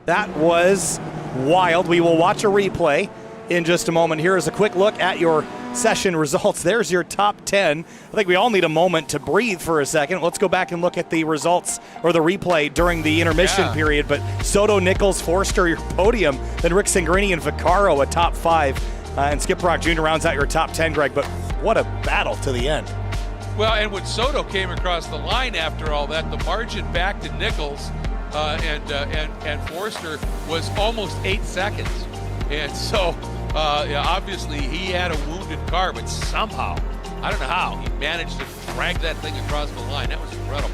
That was wild. We will watch a replay in just a moment. Here is a quick look at your session results. There's your top 10. I think we all need a moment to breathe for a second. Let's go back and look at the results or the replay during the intermission period. But Soto, Nichols, Forster, your podium. Then Rick Sangrini and Vaccaro, a top 5. And Skip Rock Jr. rounds out your top 10, Greg. But what a battle to the end. Well, and when Soto came across the line after all that, the margin back to Nichols and Forster was almost 8 seconds. And so, obviously, he had a wounded car, but somehow, I don't know how, he managed to drag that thing across the line. That was incredible.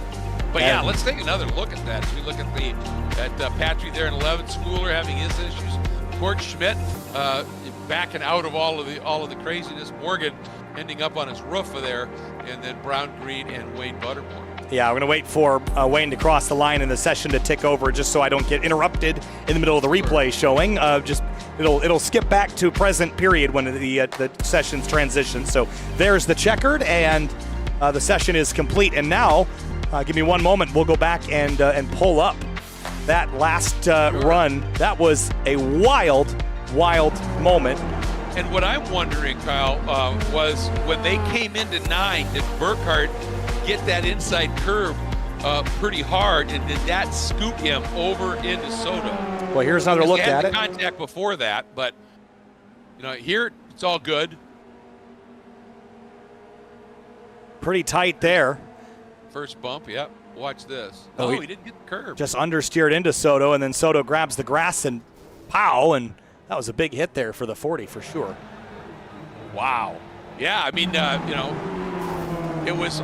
But yeah, let's take another look at that. As we look at Patry there in 11th, Schooler having his issues, Kurt Schmidt backing out of all of the craziness, Morgan ending up on his roof of there, and then Brown Green and Wayne Buttermore. Yeah, we're going to wait for Wayne to cross the line and the session to tick over, just so I don't get interrupted in the middle of the replay showing. Just it'll skip back to present period when the sessions transition. So there's the checkered, and the session is complete. And now, give me one moment. We'll go back and pull up that last run. That was a wild moment. And what I'm wondering, Kyle, was when they came into 9, did Burkhardt get that inside curve pretty hard, and did that scoot him over into Soto? Well, here's another look at it. Contact before that, but here it's all good. Pretty tight there. First bump, yep. Watch this. Oh, he didn't get the curve. Just understeered into Soto, and then Soto grabs the grass and pow, and that was a big hit there for the 40 for sure. Wow. Yeah, I mean, it was,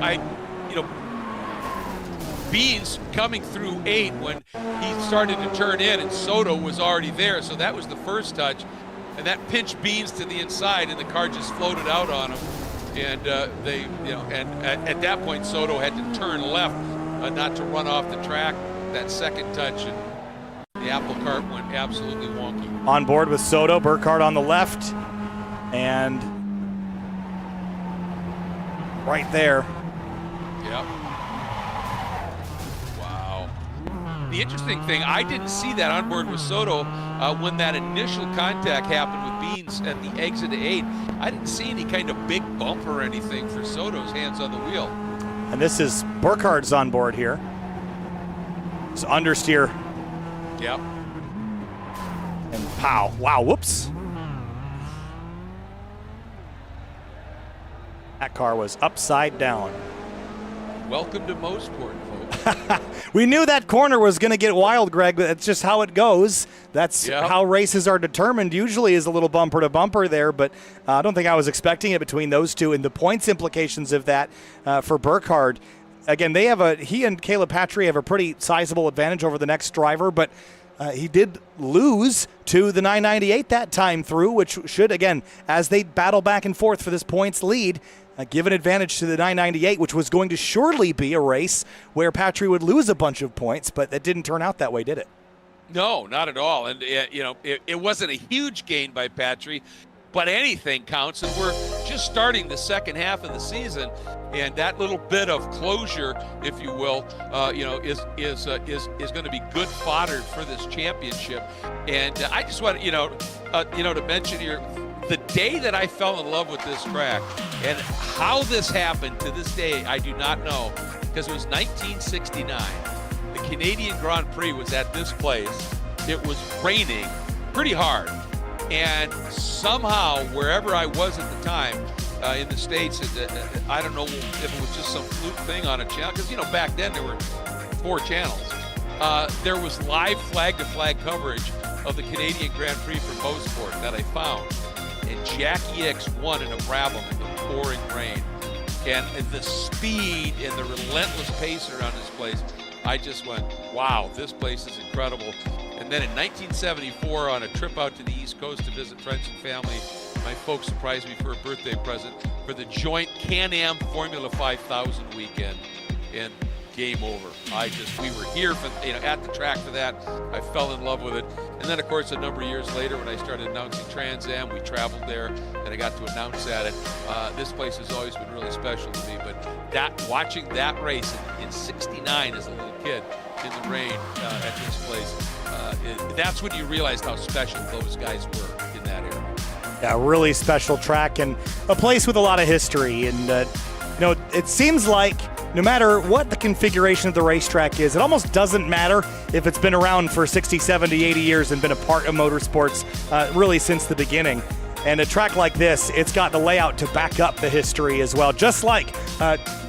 Beans coming through 8 when he started to turn in, and Soto was already there, so that was the first touch. And that pinched Beans to the inside, and the car just floated out on him. And at that point, Soto had to turn left, not to run off the track. That second touch, and the apple cart went absolutely wonky. On board with Soto, Burkhardt on the left, and right there. Yep. Wow. The interesting thing, I didn't see that on board with Soto when that initial contact happened with Beans at the exit to 8. I didn't see any kind of big bump or anything for Soto's hands on the wheel. And this is Burkhardt's on board here. It's understeer. Yep. And pow. Wow, whoops. That car was upside down. Welcome to Mosport, folks. We knew that corner was going to get wild, Greg, but that's just how it goes. That's how races are determined. Usually is a little bumper to bumper there, but I don't think I was expecting it between those two. And the points implications of that for Burkhardt, again, he and Caleb Patry have a pretty sizable advantage over the next driver, but he did lose to the 998 that time through, which should, again, as they battle back and forth for this points lead, give an advantage to the 998, which was going to surely be a race where Patry would lose a bunch of points, but that didn't turn out that way, did it? No, not at all. And, it wasn't a huge gain by Patry, but anything counts, and we're just starting the second half of the season, and that little bit of closure, if you will, is going to be good fodder for this championship. And I just want to mention here, the day that I fell in love with this track and how this happened to this day, I do not know, because it was 1969. The Canadian Grand Prix was at this place. It was raining pretty hard. And somehow, wherever I was at the time in the States, I don't know if it was just some fluke thing on a channel, because, back then there were 4 channels. There was live flag-to-flag coverage of the Canadian Grand Prix from Mosport that I found. And Jackie X won in a Brabham in the pouring rain. And the speed and the relentless pace around this place, I just went, wow, this place is incredible. And then in 1974, on a trip out to the East Coast to visit friends and family, my folks surprised me for a birthday present for the joint Can-Am Formula 5000 weekend. And game over. We were here for, at the track for that. I fell in love with it. And then, of course, a number of years later, when I started announcing Trans Am, we traveled there, and I got to announce at it. This place has always been really special to me. But watching that race in '69 as a little kid in the rain at this place, that's when you realized how special those guys were in that era. Yeah, a really special track and a place with a lot of history. And, it seems like no matter what the configuration of the racetrack is, it almost doesn't matter if it's been around for 60, 70, 80 years and been a part of motorsports really since the beginning. And a track like this, it's got the layout to back up the history as well. Just like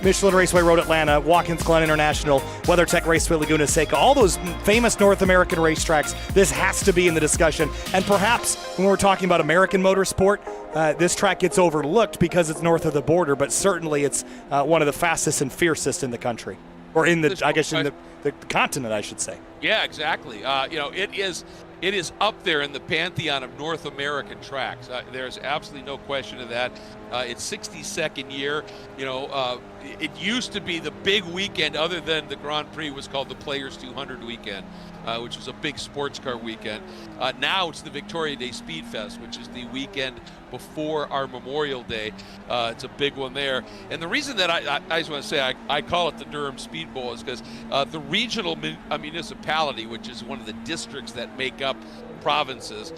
Michelin Raceway Road Atlanta, Watkins Glen International, WeatherTech Raceway Laguna Seca, all those famous North American racetracks, this has to be in the discussion. And perhaps when we're talking about American motorsport, this track gets overlooked because it's north of the border, but certainly it's one of the fastest and fiercest in the country. Or in the, I guess, in the continent, I should say. Yeah, exactly. It is up there in the pantheon of North American tracks. There's absolutely no question of that. It's 62nd year. It used to be the big weekend, other than the Grand Prix, was called the Players 200 weekend, which was a big sports car weekend. Now it's the Victoria Day Speed Fest, which is the weekend before our Memorial Day. It's a big one there. And the reason that I just want to say I call it the Durham Speed Bowl is because the regional municipality, which is one of the districts that make up provinces,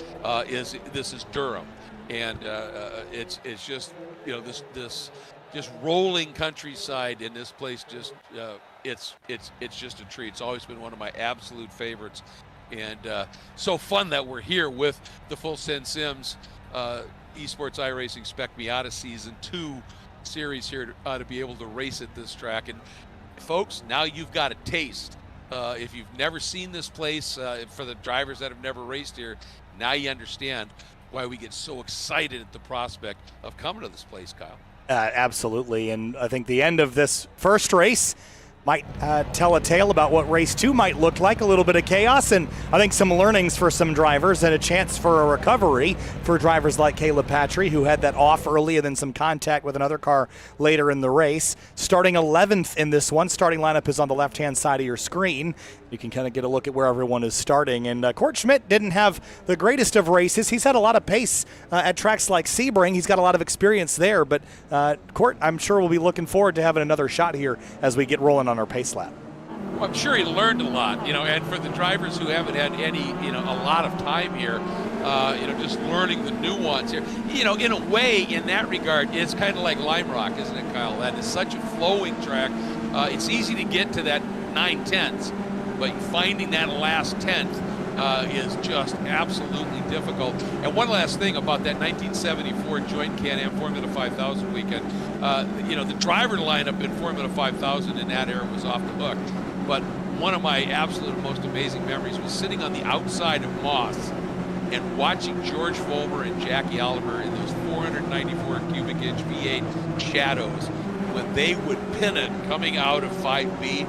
is Durham. And it's just, this just rolling countryside in this place. Just it's just a treat. It's always been one of my absolute favorites, and so fun that we're here with the Full Send Sims Esports iRacing Spec Miata Season 2 series here to be able to race at this track. And folks, now you've got a taste. If you've never seen this place, for the drivers that have never raced here, now you understand why we get so excited at the prospect of coming to this place, Kyle. Absolutely, and I think the end of this first race might tell a tale about what race 2 might look like. A little bit of chaos, and I think some learnings for some drivers and a chance for a recovery for drivers like Caleb Patry, who had that off early and then some contact with another car later in the race. Starting 11th in this one. Starting lineup is on the left-hand side of your screen. You can kind of get a look at where everyone is starting. And Court Schmidt didn't have the greatest of races. He's had a lot of pace at tracks like Sebring. He's got a lot of experience there. But Court, I'm sure, will be looking forward to having another shot here as we get rolling on our pace lap. Well, I'm sure he learned a lot, and for the drivers who haven't had any, a lot of time here, just learning the nuance here. In a way, in that regard, it's kind of like Lime Rock, isn't it, Kyle? That is such a flowing track. It's easy to get to that 9/10, but finding that last tenth is just absolutely difficult. And one last thing about that 1974 joint Can-Am Formula 5000 weekend, the driver lineup in Formula 5000 in that era was off the hook. But one of my absolute most amazing memories was sitting on the outside of Moss and watching George Fulmer and Jackie Oliver in those 494 cubic inch V8 shadows. When they would pin it coming out of 5B,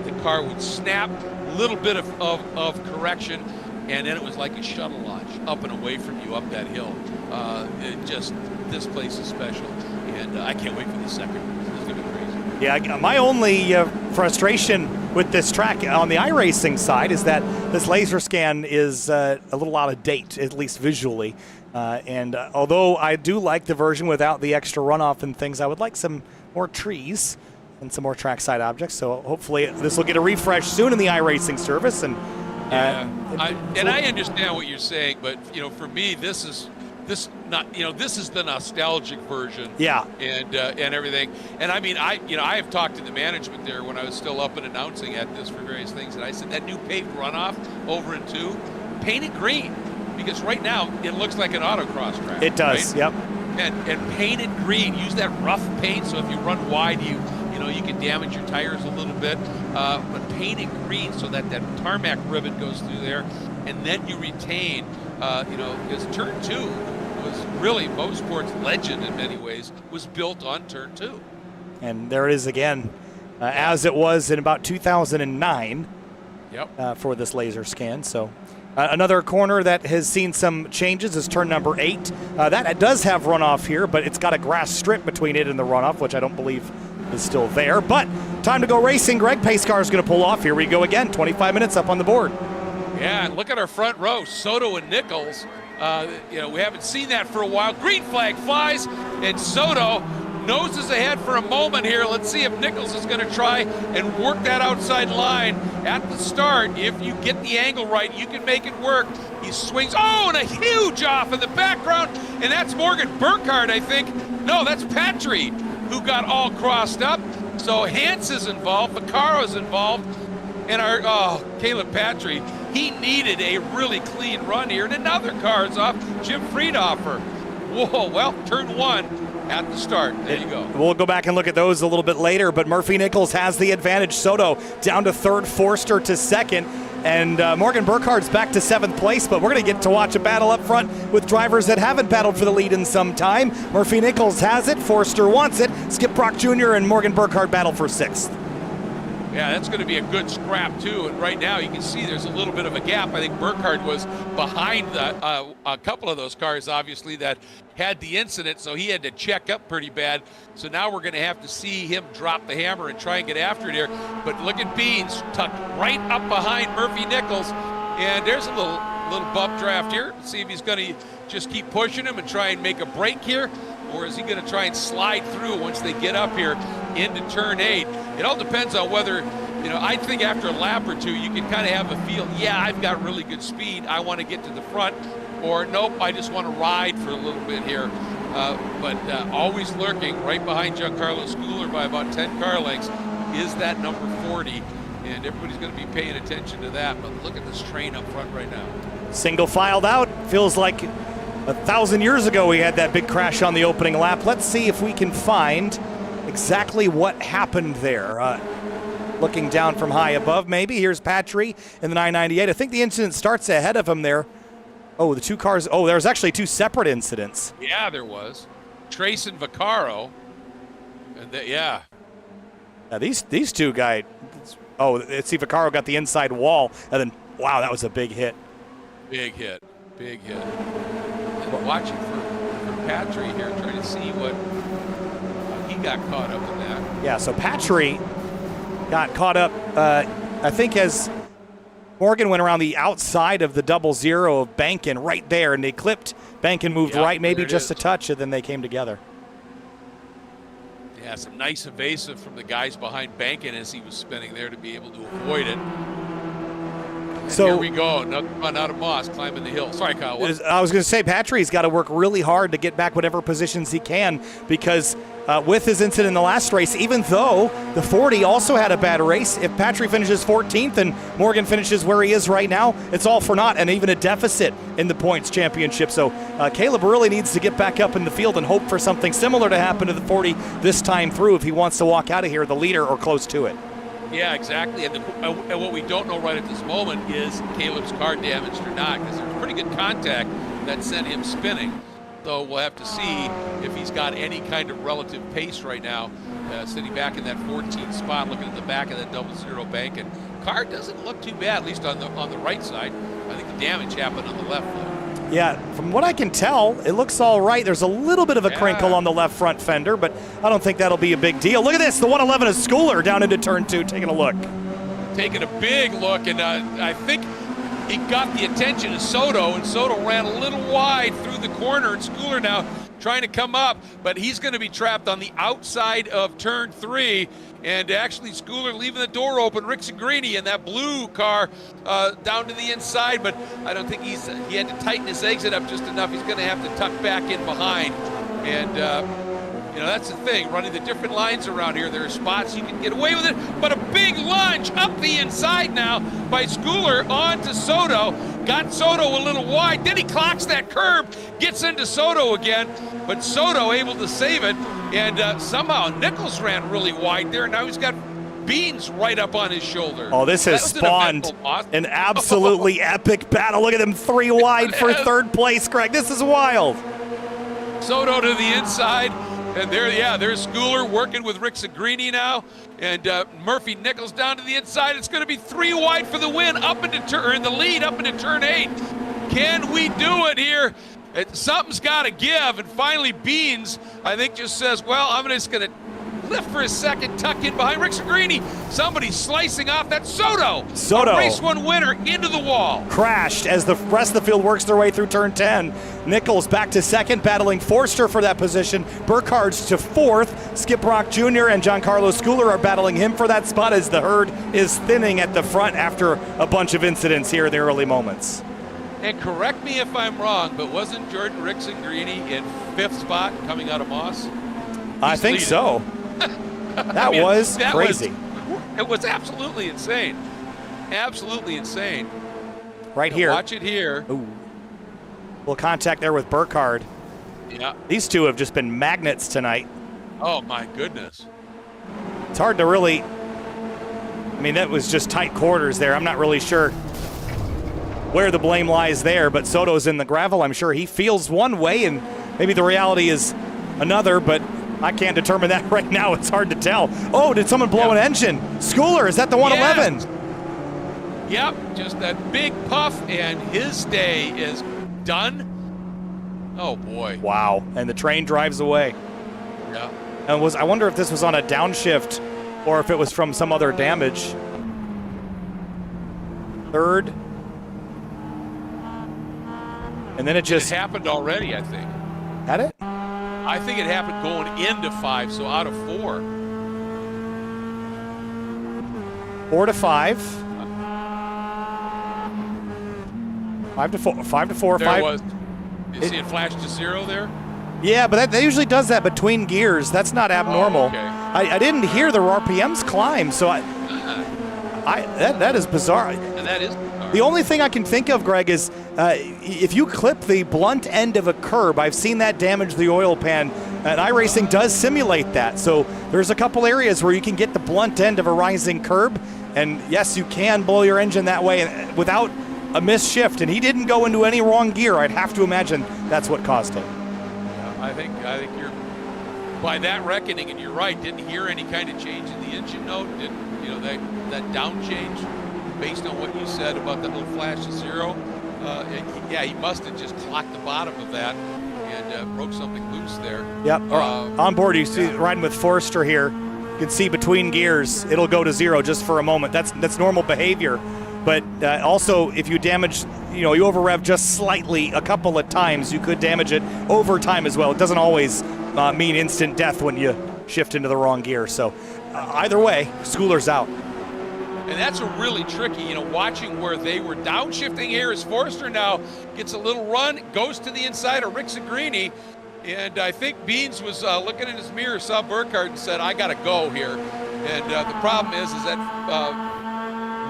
the car would snap, a little bit of correction, and then it was like a shuttle launch up and away from you up that hill. This place is special, and I can't wait for the second one. It's going to be crazy. Yeah, my only frustration with this track on the iRacing side is that this laser scan is a little out of date, at least visually. And although I do like the version without the extra runoff and things, I would like some more trees and some more trackside objects. So hopefully this will get a refresh soon in the iRacing service. And I understand what you're saying, but for me, this is the nostalgic version. Yeah. And everything. And I mean, I have talked to the management there when I was still up and announcing at this for various things, and I said that new paved runoff over in 2, paint it green, because right now it looks like an autocross track. It does. Right? Yep. And paint it green. Use that rough paint, so if you run wide, you can damage your tires a little bit. But paint it green so that tarmac ribbon goes through there, and then you retain. Because turn 2 was really Mosport's legend in many ways, was built on turn 2. And there it is again, as it was in about 2009. Yep. For this laser scan. So another corner that has seen some changes is turn number 8. That does have runoff here, but it's got a grass strip between it and the runoff, which I don't believe is still there. But time to go racing. Greg, pace car is going to pull off. Here we go again. 25 minutes up on the board. Yeah, and look at our front row, Soto and Nichols. We haven't seen that for a while. Green flag flies, and Soto noses ahead for a moment here. Let's see if Nichols is going to try and work that outside line at the start. If you get the angle right, you can make it work. He swings, oh, and a huge off in the background, and that's Morgan Burkhardt, I think. No, that's Patry, who got all crossed up. So Hans is involved, Vaccaro's involved, and Caleb Patry, he needed a really clean run here, and another car is off, Jim Friedhofer. Whoa, well, turn one at the start. There you go. We'll go back and look at those a little bit later, but Murphy Nichols has the advantage. Soto down to third, Forster to second, and Morgan Burkhardt's back to seventh place, but we're going to get to watch a battle up front with drivers that haven't battled for the lead in some time. Murphy Nichols has it, Forster wants it, Skip Brock Jr. and Morgan Burkhardt battle for sixth. Yeah, that's going to be a good scrap, too. And right now, you can see there's a little bit of a gap. I think Burkhardt was behind a couple of those cars, obviously, that had the incident, so he had to check up pretty bad. So now we're going to have to see him drop the hammer and try and get after it here. But look at Beans tucked right up behind Murphy Nichols. And there's a little bump draft here. Let's see if he's going to just keep pushing him and try and make a break here, or is he going to try and slide through once they get up here into turn 8? It all depends on whether, I think after a lap or two, you can kind of have a feel, yeah, I've got really good speed, I want to get to the front, or nope, I just want to ride for a little bit here. But always lurking right behind Giancarlo Schooler by about 10 car lengths is that number 40, and everybody's going to be paying attention to that. But look at this train up front right now. Single filed out. Feels like 1,000 years ago we had that big crash on the opening lap. Let's see if we can find exactly what happened there. Looking down from high above, maybe. Here's Patry in the 998. I think the incident starts ahead of him there. Oh, the two cars. Oh, there's actually two separate incidents. Yeah, there was. Trace and Vaccaro. And yeah. Now these two guys. Oh, let's see, Vaccaro got the inside wall, and then, wow, that was a big hit. Big hit. Big hit. And watching for Patry here, trying to see what he got caught up in that. Yeah, so Patry got caught up, I think, as Morgan went around the outside of the 00 of Bankin right there, and they clipped. Bankin moved right, maybe just a touch, and then they came together. Yeah, some nice evasive from the guys behind Bankin as he was spinning there to be able to avoid it. And so here we go, another run out of Moss climbing the hill. Sorry, Kyle. I was going to say, Patry's got to work really hard to get back whatever positions he can, because with his incident in the last race, even though the 40 also had a bad race, if Patry finishes 14th and Morgan finishes where he is right now, it's all for naught, and even a deficit in the points championship. So Caleb really needs to get back up in the field and hope for something similar to happen to the 40 this time through if he wants to walk out of here the leader or close to it. Yeah, exactly. And what we don't know right at this moment is Caleb's car damaged or not, because there's pretty good contact that sent him spinning. So we'll have to see if he's got any kind of relative pace right now, sitting back in that 14th spot, looking at the back of that 00 bank. And car doesn't look too bad, at least on the right side. I think the damage happened on the left, though. Yeah, from what I can tell, it looks all right. There's a little bit of a crinkle on the left front fender, but I don't think that'll be a big deal. Look at this, the 111 of Schooler down into turn 2, taking a look. Taking a big look, and I think he got the attention of Soto, and Soto ran a little wide through the corner, and Schooler now trying to come up, but he's going to be trapped on the outside of turn 3. And actually, Schooler leaving the door open. Rick Segrini in that blue car down to the inside, but I don't think he had to tighten his exit up just enough. He's going to have to tuck back in behind. And, that's the thing, running the different lines around here. There are spots you can get away with it, but a big lunge up the inside now by Schooler onto Soto. Got Soto a little wide. Then he clocks that curb, gets into Soto again, but Soto able to save it. And somehow Nichols ran really wide there. Now he's got Beans right up on his shoulder. Oh, this has spawned an absolutely epic battle. Look at them, 3 wide for third place, Greg. This is wild. Soto to the inside. And there's Schooler working with Rick Segrini now. And Murphy Nichols down to the inside. It's going to be 3 wide for the win, in the lead up into turn 8. Can we do it here? Something's got to give. And finally, Beans, I think, just says, well, I'm just going to lift for a second, tuck in behind Rick Sagrini. Somebody slicing off. That's Soto. Soto. A race 1 winner into the wall. Crashed as the rest of the field works their way through turn 10. Nichols back to second, battling Forster for that position. Burkhardt's to fourth. Skip Rock Jr. and Giancarlo Schooler are battling him for that spot as the herd is thinning at the front after a bunch of incidents here in the early moments. And correct me if I'm wrong, but wasn't Jordan Rick-Sagrini in 5th spot coming out of Moss? I think leading. So. That was crazy. It was absolutely insane. Absolutely insane. Right here. Watch it here. Ooh. Little contact there with Burkhardt. Yeah. These two have just been magnets tonight. Oh, my goodness. It's hard to really, I mean, that was just tight quarters there. I'm not really sure where the blame lies there, but Soto's in the gravel. I'm sure he feels one way and maybe the reality is another, but I can't determine that right now. It's hard to tell. Oh, did someone blow an engine? Schooler, is that the 111? Yep, just that big puff and his day is done. Oh boy. Wow, and the train drives away. Yeah. And I wonder if this was on a downshift or if it was from some other damage. Third. And then it just happened already, I think. Had it? I think it happened going into 5, so out of 4. 4 to 5. 5 to 4. 5 to 4. There 5. was. You see it flash to 0 there? Yeah, but that usually does that between gears. That's not abnormal. Oh, okay. I didn't hear the RPMs climb, so that is bizarre. And that is bizarre. The only thing I can think of, Greg, is if you clip the blunt end of a curb, I've seen that damage the oil pan, and iRacing does simulate that. So there's a couple areas where you can get the blunt end of a rising curb, and yes, you can blow your engine that way without a missed shift, and he didn't go into any wrong gear. I'd have to imagine that's what caused him. Yeah, I think you're, by that reckoning, and you're right, didn't hear any kind of change in the engine note, didn't, you know, that down change. Based on what you said about that little flash to 0, yeah, he must have just clocked the bottom of that and broke something loose there. Yep. On board, you see riding with Forster here. You can see between gears, it'll go to 0 just for a moment. That's normal behavior. But also, if you damage, you over rev just slightly a couple of times, you could damage it over time as well. It doesn't always mean instant death when you shift into the wrong gear. So either way, Schooler's out. And that's a really tricky, watching where they were downshifting here as Forster now gets a little run, goes to the inside of Rick Sagrini. And I think Beans was looking in his mirror, saw Burkhardt and said, I got to go here. And the problem is that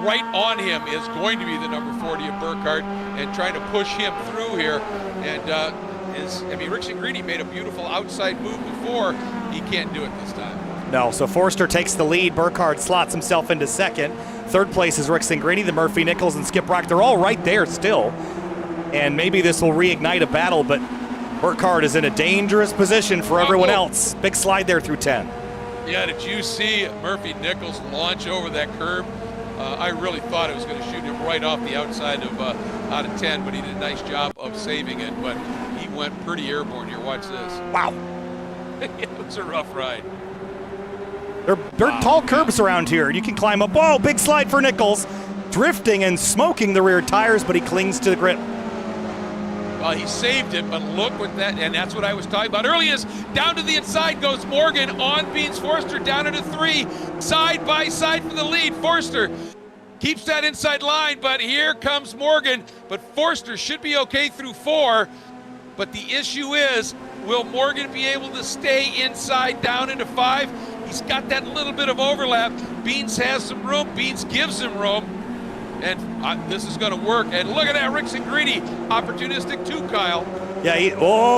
right on him is going to be the number 40 of Burkhardt and trying to push him through here. And Rick Sagrini made a beautiful outside move before. He can't do it this time. No, so Forster takes the lead. Burkhardt slots himself into second. Third place is Rick Sagrini, the Murphy, Nichols, and Skip Rock. They're all right there still. And maybe this will reignite a battle, but Burkhardt is in a dangerous position for everyone else. Big slide there through 10. Yeah, did you see Murphy Nichols launch over that curb? I really thought it was going to shoot him right off the outside of out of 10, but he did a nice job of saving it. But he went pretty airborne here. Watch this. Wow. It was a rough ride. They're tall curbs around here, and you can climb up. Whoa, big slide for Nichols. Drifting and smoking the rear tires, but he clings to the grip. Well, he saved it, but look what that, and that's what I was talking about earlier, is down to the inside goes Morgan on Beans Forster, down into 3, side by side for the lead. Forster keeps that inside line, but here comes Morgan, but Forster should be okay through 4, but the issue is, will Morgan be able to stay inside down into 5? He's got that little bit of overlap. Beans has some room. Beans gives him room. And this is going to work. And look at that, Rick Sagrini, opportunistic too, Kyle. Yeah,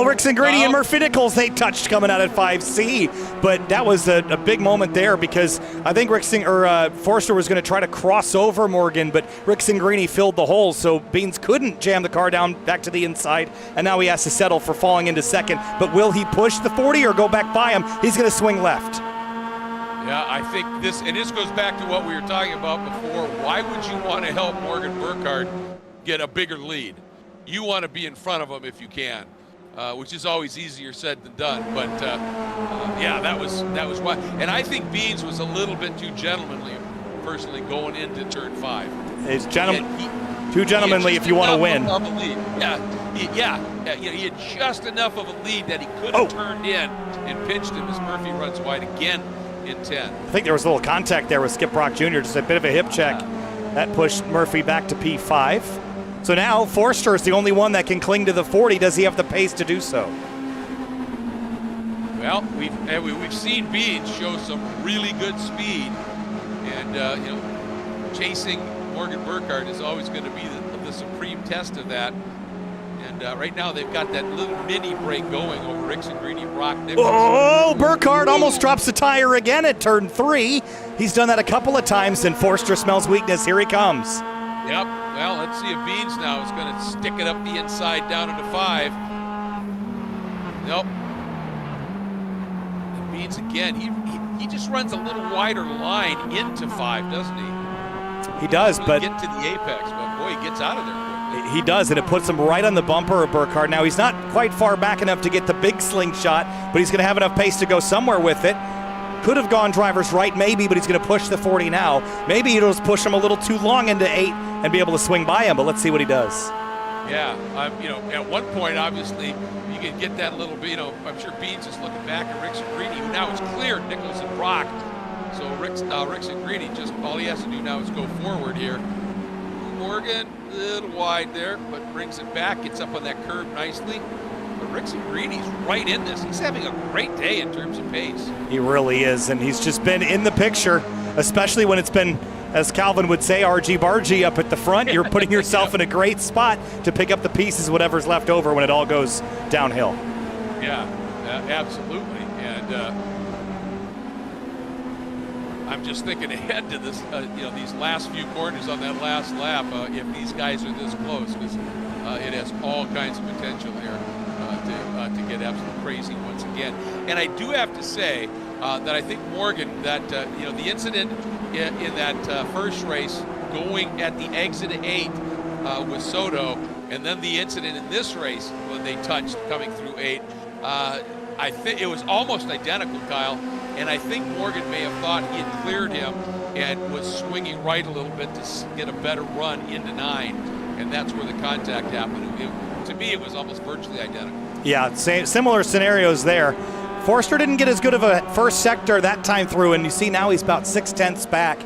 Rick Sagrini and Murphy Nichols, they touched coming out at 5C. But that was a big moment there because I think Forster was going to try to cross over Morgan, but Rick Sagrini filled the hole, so Beans couldn't jam the car down back to the inside, and now he has to settle for falling into second. But will he push the 40 or go back by him? He's going to swing left. Yeah, I think this goes back to what we were talking about before. Why would you want to help Morgan Burkhardt get a bigger lead? You want to be in front of him if you can. which is always easier said than done. But yeah, that was why. And I think Beans was a little bit too gentlemanly, personally, going into turn 5. It's too gentlemanly if you want to win. He had just enough of a lead that he could have turned in and pinched him as Murphy runs wide again in 10. I think there was a little contact there with Skip Brock Jr., just a bit of a hip check. That pushed Murphy back to P5. So now Forster is the only one that can cling to the 40. Does he have the pace to do so? Well, we've seen Beans show some really good speed, and chasing Morgan Burkhardt is always going to be the supreme test of that. And right now they've got that little mini break going over Ricks and Greeny, Brock Nichols. Oh, Burkhardt almost drops the tire again at turn 3. He's done that a couple of times, and Forster smells weakness. Here he comes. Yep. Well, let's see if Beans now is going to stick it up the inside down into 5. Nope. And Beans again. He just runs a little wider line into 5, doesn't he? He does, but get to the apex, but boy, he gets out of there quickly. He does, and it puts him right on the bumper of Burkhardt. Now, he's not quite far back enough to get the big slingshot, but he's going to have enough pace to go somewhere with it. Could have gone driver's right, maybe, but he's going to push the 40 now. Maybe he'll just push him a little too long into 8 and be able to swing by him, but let's see what he does. Yeah, at one point, obviously, you can get that little bit, I'm sure Beans is looking back at Ricks and Greeny, who now has cleared Nichols and Brock. So Ricks and Greeny, just all he has to do now is go forward here. Morgan, a little wide there, but brings it back, gets up on that curve nicely. But Ricks and Greeny's right in this. He's having a great day in terms of pace. He really is, and he's just been in the picture, especially when it's been, as Calvin would say, argy-bargy up at the front. You're putting yourself in a great spot to pick up the pieces, whatever's left over when it all goes downhill. Yeah, absolutely. And I'm just thinking ahead to this, these last few corners on that last lap, if these guys are this close, because it has all kinds of potential here to get absolutely crazy once again. And I do have to say that I think Morgan, that the incident in that first race going at the exit of 8 with Soto, and then the incident in this race when they touched coming through 8, I think it was almost identical, Kyle. And I think Morgan may have thought he had cleared him and was swinging right a little bit to get a better run into 9. And that's where the contact happened. To me, it was almost virtually identical. Yeah, similar scenarios there. Forster didn't get as good of a first sector that time through, and you see now he's about 6/10 back.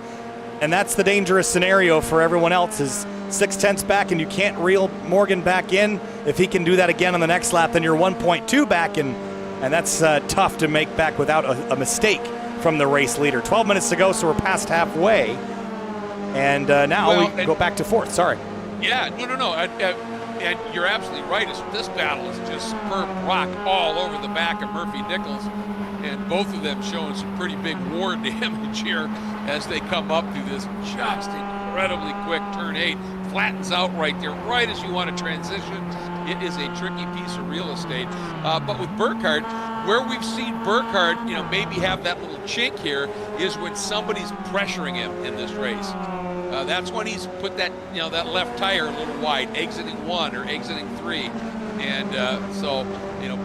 And that's the dangerous scenario for everyone else, is 6/10 back, and you can't reel Morgan back in. If he can do that again on the next lap, then you're 1.2 back, and that's tough to make back without a mistake from the race leader. 12 minutes to go, so we're past halfway. And now we go back to 4th. Sorry. Yeah, no. And you're absolutely right. This battle is just superb rock all over the back of Murphy Nichols. And both of them showing some pretty big war damage here as they come up through this just incredibly quick turn 8. Flattens out right there, right as you want to transition. It is a tricky piece of real estate. But with Burkhardt, where we've seen Burkhardt, maybe have that little chink here is when somebody's pressuring him in this race. That's when he's put that, that left tire a little wide, exiting 1 or exiting 3. And so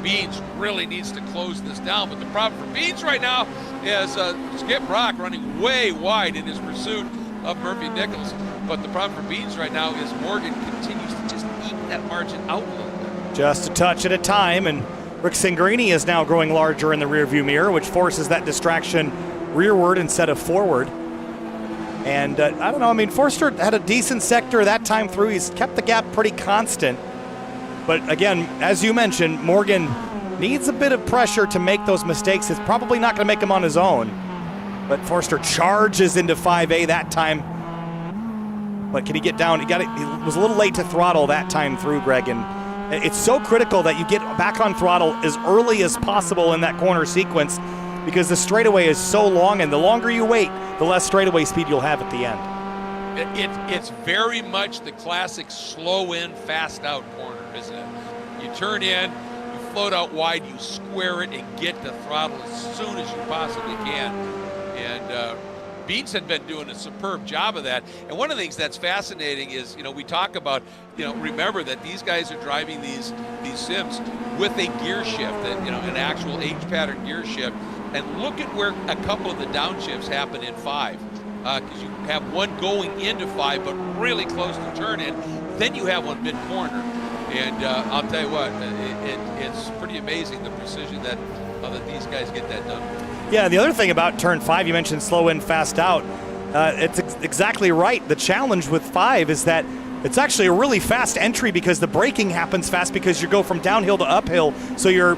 Beans really needs to close this down. But the problem for Beans right now is Skip Brock running way wide in his pursuit of Murphy Nichols. But the problem for Beans right now is Morgan continues to just eke that margin out a little bit. Just a touch at a time, and Ricks and Greeny is now growing larger in the rearview mirror, which forces that distraction rearward instead of forward. And I don't know, Forster had a decent sector that time through. He's kept the gap pretty constant. But again, as you mentioned, Morgan needs a bit of pressure to make those mistakes. It's probably not going to make them on his own. But Forster charges into 5A that time. But can he get down? He was a little late to throttle that time through, Greg. And it's so critical that you get back on throttle as early as possible in that corner sequence, because the straightaway is so long, and the longer you wait, the less straightaway speed you'll have at the end. It's very much the classic slow in, fast out corner, isn't it? You turn in, you float out wide, you square it, and get the throttle as soon as you possibly can. And Beats had been doing a superb job of that. And one of the things that's fascinating is, we talk about, remember that these guys are driving these sims with a gear shift, an actual H-pattern gear shift. And look at where a couple of the downshifts happen in 5. Because you have one going into 5, but really close to turn in. Then you have one mid-corner. And I'll tell you what, it's pretty amazing the precision that these guys get that done. Yeah, the other thing about turn 5, you mentioned slow in, fast out. It's exactly right. The challenge with 5 is that it's actually a really fast entry because the braking happens fast because you go from downhill to uphill, so your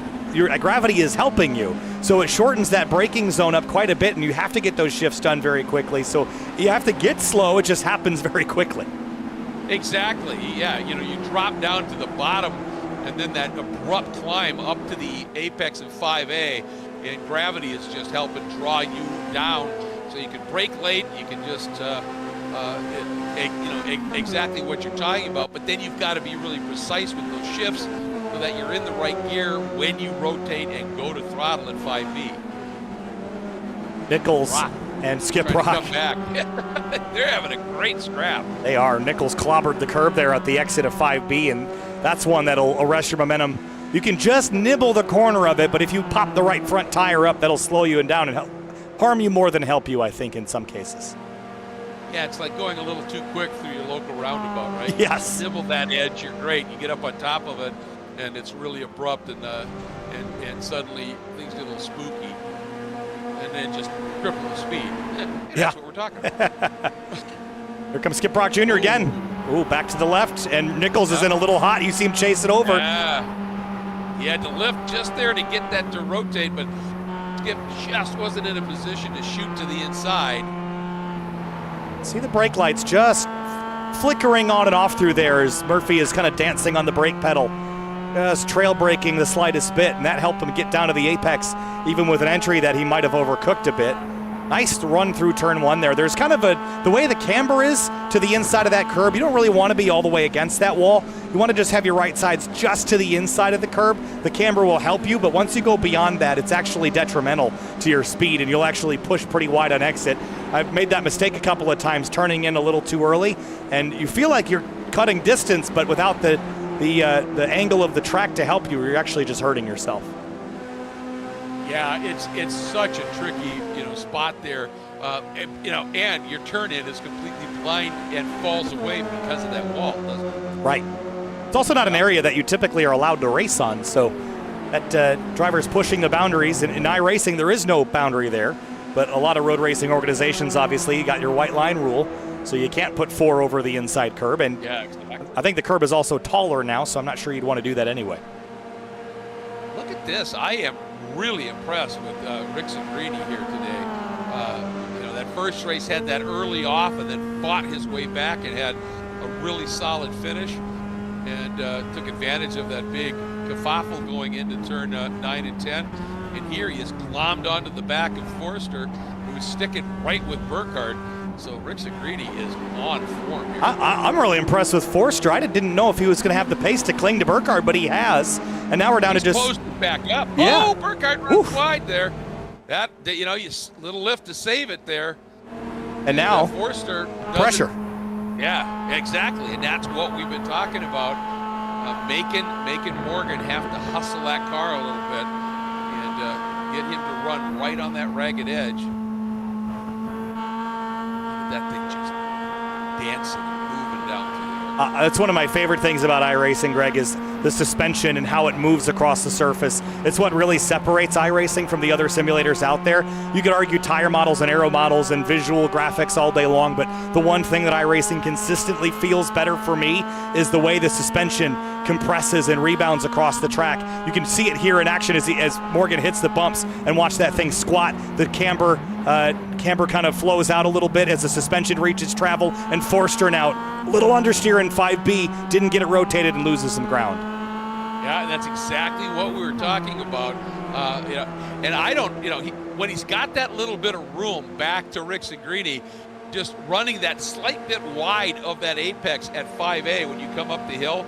gravity is helping you. So it shortens that braking zone up quite a bit, and you have to get those shifts done very quickly. So you have to get slow. It just happens very quickly. Exactly, yeah. You drop down to the bottom, and then that abrupt climb up to the apex in 5A, and gravity is just helping draw you down. So you can brake late, you can just, exactly what you're talking about. But then you've got to be really precise with those shifts so that you're in the right gear when you rotate and go to throttle at 5B. Nichols and Skip Rock. Come back. They're having a great scrap. They are. Nichols clobbered the curb there at the exit of 5B, and that's one that'll arrest your momentum. You can just nibble the corner of it, but if you pop the right front tire up, that'll slow you down and harm you more than help you, I think, in some cases. Yeah, it's like going a little too quick through your local roundabout, right? Yes. You nibble that edge, you're great. You get up on top of it, and it's really abrupt, and suddenly things get a little spooky, and then just triple the speed. And that's what we're talking about. Here comes Skip Rock Jr. again. Ooh, back to the left, and Nichols is in a little hot. You see him chase it over. He had to lift just there to get that to rotate, but Skip just wasn't in a position to shoot to the inside. See the brake lights just flickering on and off through there as Murphy is kind of dancing on the brake pedal, just trail braking the slightest bit, and that helped him get down to the apex, even with an entry that he might have overcooked a bit. Nice run through turn 1 there. There's kind of the way the camber is to the inside of that curb, you don't really want to be all the way against that wall. You want to just have your right sides just to the inside of the curb. The camber will help you, but once you go beyond that, it's actually detrimental to your speed, and you'll actually push pretty wide on exit. I've made that mistake a couple of times, turning in a little too early, and you feel like you're cutting distance, but without the angle of the track to help you, you're actually just hurting yourself. Yeah, it's such a tricky spot there, and your turn in is completely blind and falls away because of that wall, doesn't it? Right. It's also not an area that you typically are allowed to race on, so that driver's pushing the boundaries. In iRacing, there is no boundary there, but a lot of road racing organizations, obviously, you got your white line rule, so you can't put 4 over the inside curb, and yeah, exactly. I think the curb is also taller now, so I'm not sure you'd want to do that anyway. Look at this. I am really impressed with Rick Greeny here today. That first race had that early off and then fought his way back and had a really solid finish, and took advantage of that big kerfuffle going into turn 9 and 10. And here he is glommed onto the back of Forster, who's sticking right with Burkhardt. So Rick Greeny is on form here. I'm really impressed with Forster. I didn't know if he was going to have the pace to cling to Burkhardt, but he has. And now we're down to just closed it back up. Yeah. Oh, Burkhardt runs wide there. That you little lift to save it there. And now Forster pressure. Yeah, exactly, and that's what we've been talking about. Making Morgan have to hustle that car a little bit and get him to run right on that ragged edge. That thing just dancing and moving down through there. That's one of my favorite things about iRacing, Greg, is the suspension and how it moves across the surface. It's what really separates iRacing from the other simulators out there. You could argue tire models and aero models and visual graphics all day long, but the one thing that iRacing consistently feels better for me is the way the suspension compresses and rebounds across the track. You can see it here in action as Morgan hits the bumps, and watch that thing squat. The camber kind of flows out a little bit as the suspension reaches travel, and Forster now, little understeer in 5B, didn't get it rotated and loses some ground. Yeah, that's exactly what we were talking about. And I don't, when he's got that little bit of room back to Rick Greeny, just running that slight bit wide of that apex at 5A when you come up the hill,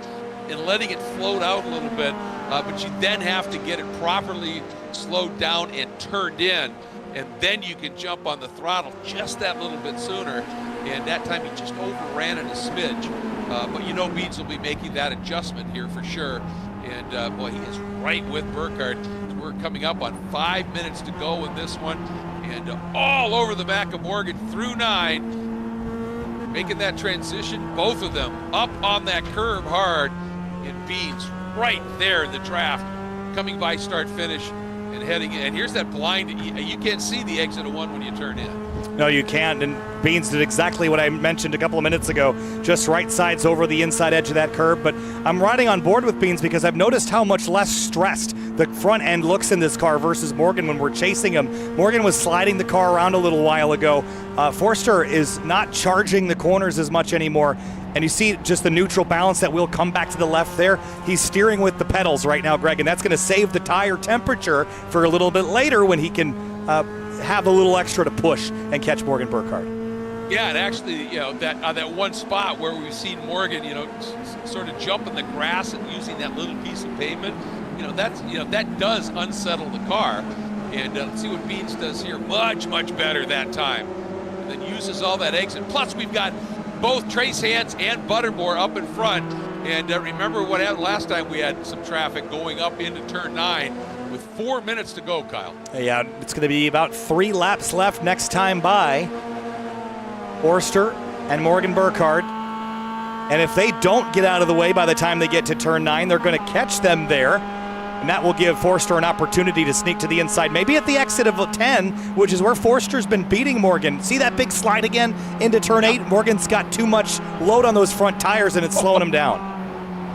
and letting it float out a little bit, but you then have to get it properly slowed down and turned in. and then you can jump on the throttle just that little bit sooner. And that time he just overran it a smidge. But you know Beans will be making that adjustment here for sure. And boy, he is right with Burkhardt. We're coming up on 5 minutes to go in this one. And all over the back of Morgan through 9. Making that transition, both of them up on that curve hard. And Beans right there in the draft, coming by start finish and heading in. And here's that blind, you can't see the exit of 1 when you turn in. No, you can't, and Beans did exactly what I mentioned a couple of minutes ago, just right sides over the inside edge of that curve. But I'm riding on board with Beans because I've noticed how much less stressed the front end looks in this car versus Morgan when we're chasing him. Morgan was sliding the car around a little while ago. Forster is not charging the corners as much anymore, and you see just the neutral balance. That wheel come back to the left there. He's steering with the pedals right now, Greg, and that's going to save the tire temperature for a little bit later when he can have a little extra to push and catch Morgan Burkhardt. Yeah, and actually, you know, that one spot where we've seen Morgan, you know, sort of jump in the grass and using that little piece of pavement, that does unsettle the car. And let's see what Beans does here. Much better that time. And then uses all that exit. Plus, we've got both Trace Hans and Buttermore up in front. And remember what happened last time? We had some traffic going up into turn 9. With 4 minutes to go, Kyle. Yeah, it's going to be about 3 laps left next time by Forster and Morgan Burkhardt. And if they don't get out of the way by the time they get to turn 9, they're going to catch them there. And that will give Forster an opportunity to sneak to the inside, maybe at the exit of 10, which is where Forster's been beating Morgan. See that big slide again into turn 8? Morgan's got too much load on those front tires, and it's slowing him down.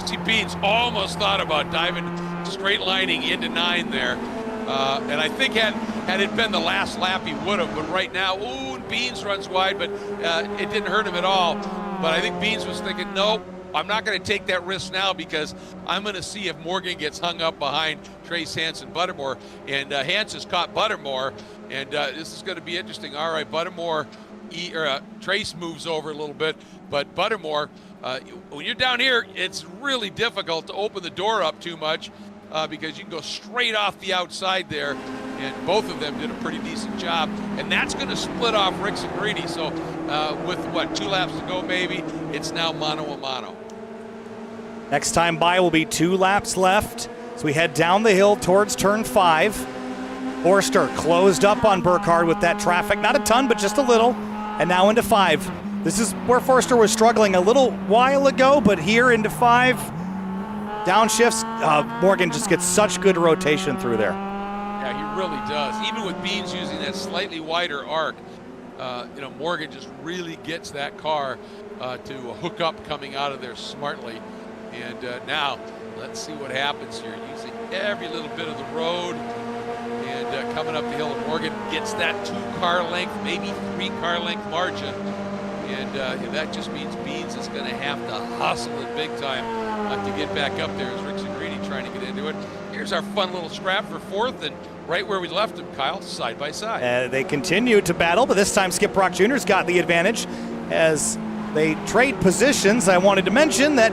See, Beans almost thought about diving, straight lining into 9 there. And I think had it been the last lap, he would have. But right now, ooh, Beans runs wide, but it didn't hurt him at all. But I think Beans was thinking, nope, I'm not going to take that risk now because I'm going to see if Morgan gets hung up behind Trace Hans and Buttermore. And Hans has caught Buttermore, and this is going to be interesting. All right, Buttermore, Trace moves over a little bit, but Buttermore, when you're down here, it's really difficult to open the door up too much because you can go straight off the outside there, and both of them did a pretty decent job. And that's going to split off Ricks and Greedy. So with, 2 laps to go maybe, it's now mano-a-mano. Next time by will be 2 laps left. So we head down the hill towards turn 5. Forster closed up on Burkhardt with that traffic. Not a ton, but just a little. And now into 5. This is where Forster was struggling a little while ago, but here into 5. Downshifts, Morgan just gets such good rotation through there. Yeah, he really does. Even with Beans using that slightly wider arc, Morgan just really gets that car to hook up coming out of there smartly. And now, let's see what happens here. Using every little bit of the road and coming up the hill. And Morgan gets that 2-car length, maybe 3-car length margin. And that just means Beans is going to have to hustle it big time to get back up there as Ricks and Greedy trying to get into it. Here's our fun little scrap for 4th, and right where we left him, Kyle, side by side. They continue to battle, but this time Skip Brock Jr.'s got the advantage as they trade positions. I wanted to mention that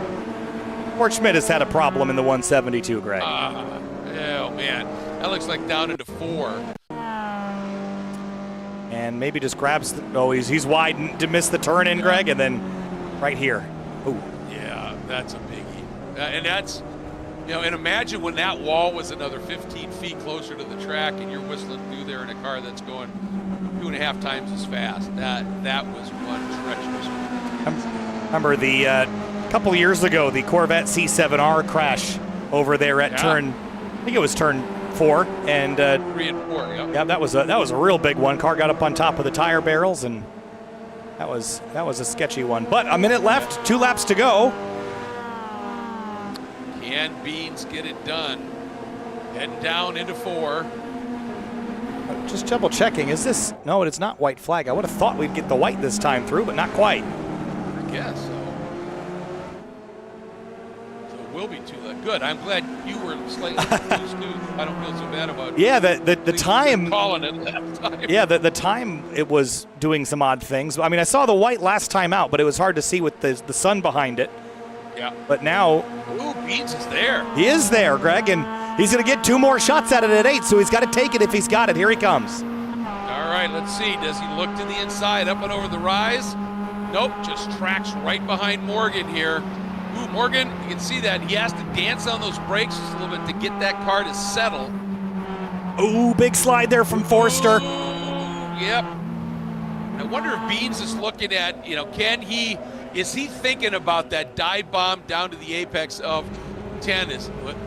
Fort Schmidt has had a problem in the 172, Greg. Oh, man. That looks like down into 4. And maybe just grabs, he's wide to miss the turn in, Greg, and then right here. Ooh. Yeah, that's a biggie. And that's, and imagine when that wall was another 15 feet closer to the track and you're whistling through there in a car that's going 2.5 times as fast. That was one treacherous one. Remember the couple years ago, the Corvette C7R crash over there at turn, I think it was turn 4, and 3 and 4. Yep. Yeah, that was a real big one. Car got up on top of the tire barrels, and that was a sketchy one. But a minute left, 2 laps to go. Can Beans get it done? Heading down into 4. Just double checking. Is this? No, it's not white flag. I would have thought we'd get the white this time through, but not quite. I guess so. Will be too late. Good. I'm glad you were slightly confused too. I don't feel so bad about it. Yeah, the time. Calling it last time. Yeah, the time it was doing some odd things. I mean, I saw the white last time out, but it was hard to see with the sun behind it. Yeah. But now. Ooh, Beans is there. He is there, Greg, and he's going to get 2 more shots at it at 8, so he's got to take it if he's got it. Here he comes. All right, let's see. Does he look to the inside, up and over the rise? Nope, just tracks right behind Morgan here. Ooh, Morgan, you can see that he has to dance on those brakes just a little bit to get that car to settle. Ooh, big slide there from Forster. Ooh, yep. I wonder if Beans is looking at, is he thinking about that dive bomb down to the apex of 10?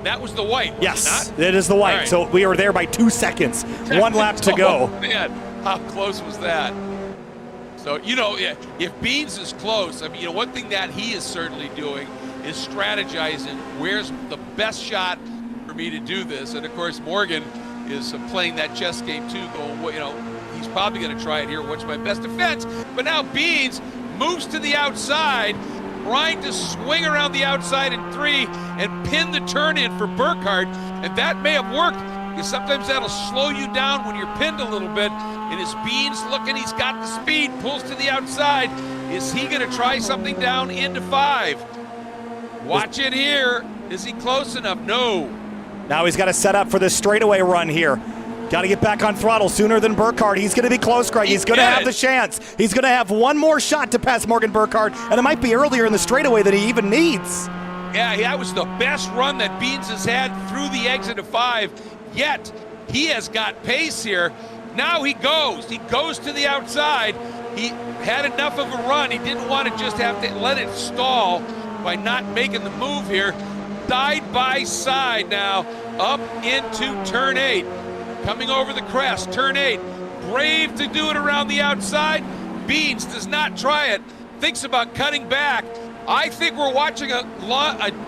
That was the white, was yes, it not? it is the white. Right. So we are there by 2 seconds. 1 lap to go. Oh, man, how close was that? So, if Beans is close, one thing that he is certainly doing is strategizing where's the best shot for me to do this. And, of course, Morgan is playing that chess game, too, going, he's probably going to try it here. What's my best defense? But now Beans moves to the outside, trying to swing around the outside in 3 and pin the turn in for Burkhardt. And that may have worked, because sometimes that'll slow you down when you're pinned a little bit. And as Beans looking, he's got the speed, pulls to the outside. Is he going to try something down into 5? Watch it here. Is he close enough? No. Now he's got to set up for this straightaway run here. Got to get back on throttle sooner than Burkhardt. He's going to be close, Greg. He's going to have the chance. He's going to have one more shot to pass Morgan Burkhardt, and it might be earlier in the straightaway than he even needs. Yeah, that was the best run that Beans has had through the exit of 5, yet he has got pace here. Now he goes to the outside. He had enough of a run. He didn't want to just have to let it stall by not making the move here. Side by side now, up into turn 8. Coming over the crest, turn 8. Brave to do it around the outside. Beans does not try it. Thinks about cutting back. I think we're watching a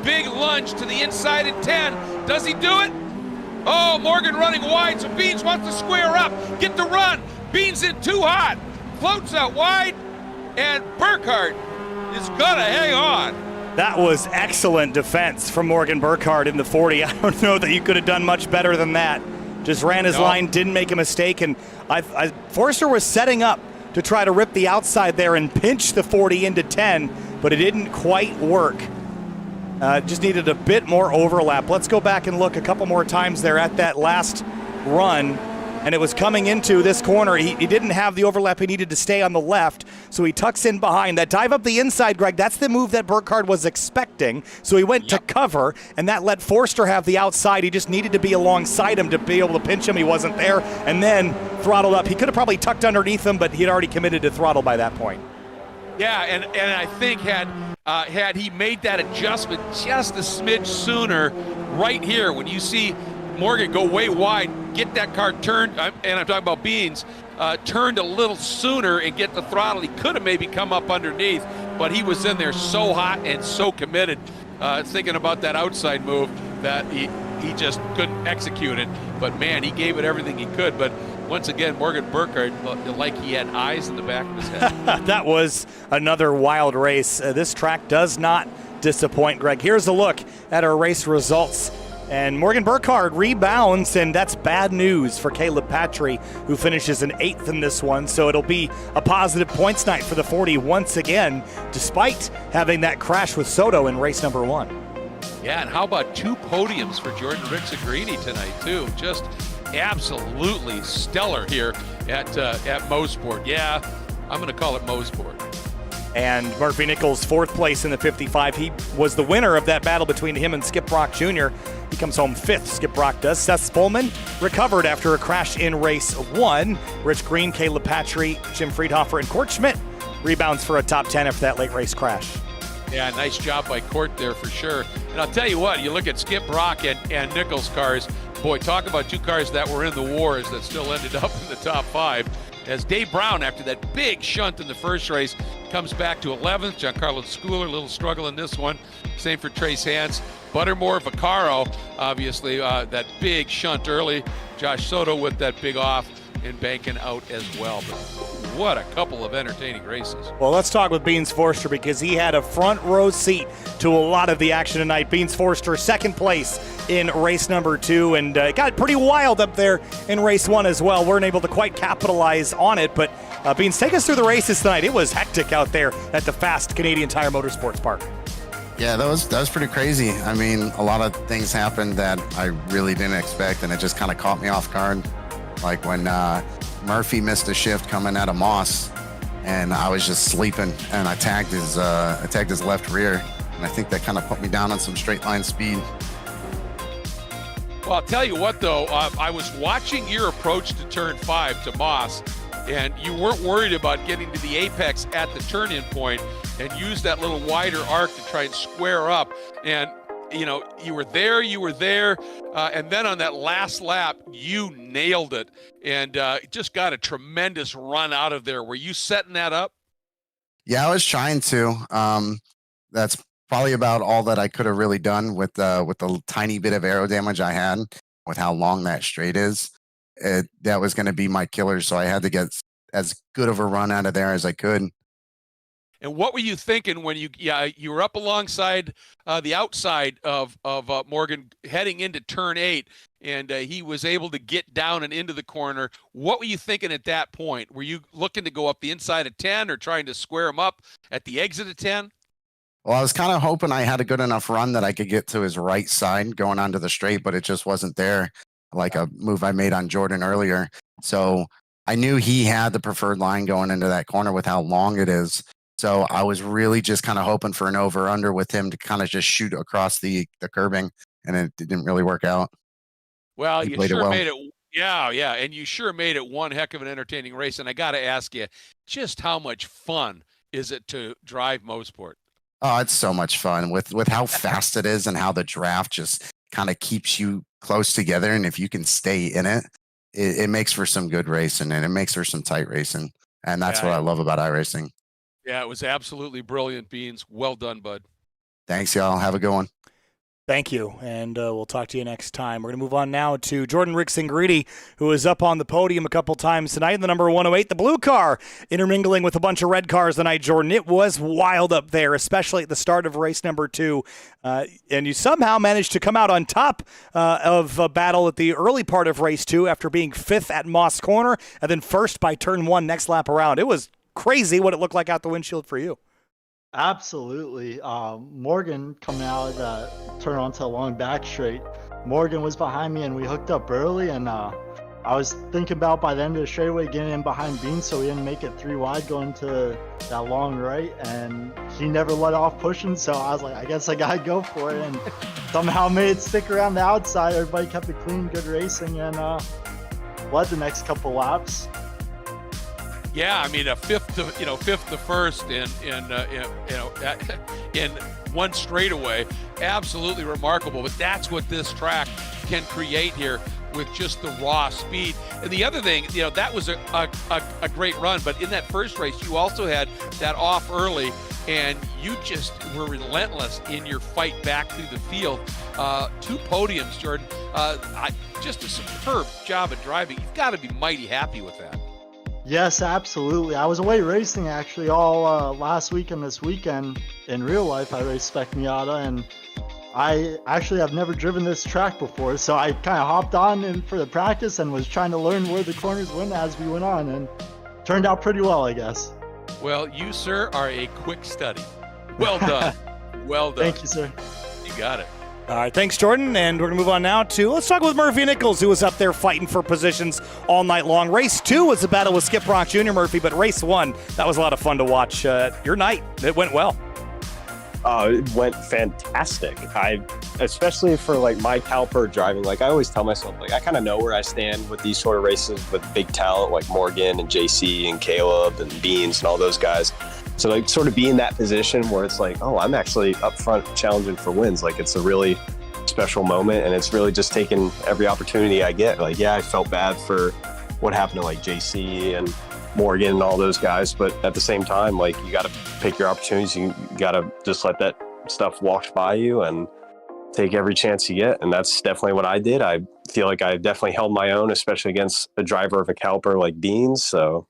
big lunge to the inside at 10. Does he do it? Oh, Morgan running wide, so Beans wants to square up. Get the run. Beans in too hot. Floats out wide, and Burkhardt is gonna hang on. That was excellent defense from Morgan Burkhardt in the 40. I don't know that you could have done much better than that. Just ran his line, didn't make a mistake, and Forster was setting up to try to rip the outside there and pinch the 40 into 10, but it didn't quite work. Just needed a bit more overlap. Let's go back and look a couple more times there at that last run, and it was coming into this corner. He didn't have the overlap he needed to stay on the left, so he tucks in behind. That dive up the inside, Greg, that's the move that Burkhardt was expecting, so he went to cover, and that let Forster have the outside. He just needed to be alongside him to be able to pinch him. He wasn't there, and then throttled up. He could have probably tucked underneath him, but he had already committed to throttle by that point. Yeah, and I think had he made that adjustment just a smidge sooner, right here, when you see Morgan go way wide, get that car turned, and I'm talking about Beans, turned a little sooner and get the throttle, he could have maybe come up underneath, but he was in there so hot and so committed, thinking about that outside move, that he just couldn't execute it. But man, he gave it everything he could. But once again, Morgan Burkhardt, like he had eyes in the back of his head. That was another wild race. This track does not disappoint, Greg. Here's a look at our race results. And Morgan Burkhardt rebounds, and that's bad news for Caleb Patry, who finishes in 8th in this one. So it'll be a positive points night for the 40 once again, despite having that crash with Soto in race number 1. Yeah, and how about 2 podiums for Jordan Rixagrini tonight, too? Just absolutely stellar here at Mosport. Yeah, I'm going to call it Mosport. And Murphy Nichols, 4th place in the 55. He was the winner of that battle between him and Skip Brock Jr. He comes home 5th, Skip Brock does. Seth Spolman recovered after a crash in race 1. Rich Green, Caleb Patry, Jim Friedhofer, and Court Schmidt rebounds for a top 10 after that late race crash. Yeah, nice job by Court there for sure. And I'll tell you what, you look at Skip Brock and Nichols' cars, boy, talk about 2 cars that were in the wars that still ended up in the top 5. As Dave Brown, after that big shunt in the first race, comes back to 11th. Giancarlo Schooler, a little struggle in this one. Same for Trace Hans. Buttermore, Vaccaro, obviously, that big shunt early. Josh Soto with that big off and banking out as well. But what a couple of entertaining races. Well, let's talk with Beans Forster, because he had a front row seat to a lot of the action tonight. Beans Forster, 2nd place in race number 2, and it got pretty wild up there in race 1 as well. Weren't able to quite capitalize on it, but Beans, take us through the races tonight. It was hectic out there at the fast Canadian Tire Motorsports Park. Yeah, that was pretty crazy. I mean, a lot of things happened that I really didn't expect, and it just kind of caught me off guard. Like when Murphy missed a shift coming out of Moss, and I was just sleeping, and I tagged his left rear, and I think that kind of put me down on some straight line speed. Well, I'll tell you what, though, I was watching your approach to turn 5 to Moss, and you weren't worried about getting to the apex at the turn-in point and use that little wider arc to try and square up. And, you know, you were there, and then on that last lap, you nailed it and just got a tremendous run out of there. Were you setting that up? Yeah, I was trying to. That's probably about all that I could have really done with the tiny bit of aero damage I had with how long that straight is. That was going to be my killer, so I had to get as good of a run out of there as I could. And what were you thinking when you were up alongside the outside of Morgan heading into turn 8, and he was able to get down and into the corner? What were you thinking at that point? Were you looking to go up the inside of 10 or trying to square him up at the exit of 10? Well, I was kind of hoping I had a good enough run that I could get to his right side going onto the straight, but it just wasn't there, like a move I made on Jordan earlier. So I knew he had the preferred line going into that corner with how long it is. So I was really just kind of hoping for an over-under with him to kind of just shoot across the curbing, and it didn't really work out. Well, you sure made it. Yeah, and you sure made it one heck of an entertaining race. And I got to ask you, just how much fun is it to drive Mosport? Oh, it's so much fun with how fast it is and how the draft just kind of keeps you close together. And if you can stay in it, it makes for some good racing, and it makes for some tight racing. And that's what I love about iRacing. Yeah, it was absolutely brilliant, Beans. Well done, bud. Thanks, y'all. Have a good one. Thank you, and we'll talk to you next time. We're going to move on now to Jordan Rixingridi, who was up on the podium a couple times tonight in the number 108, the blue car, intermingling with a bunch of red cars tonight, Jordan. It was wild up there, especially at the start of race number 2, and you somehow managed to come out on top of a battle at the early part of race 2 after being 5th at Moss Corner and then 1st by turn 1 next lap around. It was crazy what it looked like out the windshield for you. Absolutely. Morgan coming out of that turn onto a long back straight. Morgan was behind me and we hooked up early, and I was thinking about by the end of the straightaway getting in behind Beans so we didn't make it 3 wide going to that long right, and he never let off pushing, so I was like, I guess I gotta go for it, and somehow made it stick around the outside. Everybody kept it clean, good racing, and led the next couple laps. Yeah, I mean, a fifth to first in one straightaway, absolutely remarkable. But that's what this track can create here with just the raw speed. And the other thing, that was a great run. But in that first race, you also had that off early, and you just were relentless in your fight back through the field. 2 podiums, Jordan. Just a superb job at driving. You've got to be mighty happy with that. Yes, absolutely. I was away racing actually all last week and this weekend. In real life, I raced Spec Miata, and I actually have never driven this track before, so I kind of hopped on in for the practice and was trying to learn where the corners went as we went on, and turned out pretty well, I guess. Well, you, sir, are a quick study. Well done. Well done. Thank you, sir. You got it. All right, thanks, Jordan. And we're going to move on now to, let's talk with Murphy Nichols, who was up there fighting for positions all night long. Race 2 was a battle with Skip Brock Jr., Murphy, but race 1, that was a lot of fun to watch. Your night, it went well. It went fantastic. Especially for like my caliper driving, like I always tell myself, like I kind of know where I stand with these sort of races with big talent like Morgan and JC and Caleb and Beans and all those guys. So like sort of be in that position where it's like, oh, I'm actually up front challenging for wins. Like it's a really special moment, and it's really just taking every opportunity I get. Like, yeah, I felt bad for what happened to like JC and Morgan and all those guys, but at the same time, like you got to pick your opportunities. You got to just let that stuff wash by you and take every chance you get. And that's definitely what I did. I feel like I definitely held my own, especially against a driver of a caliper like Beans. So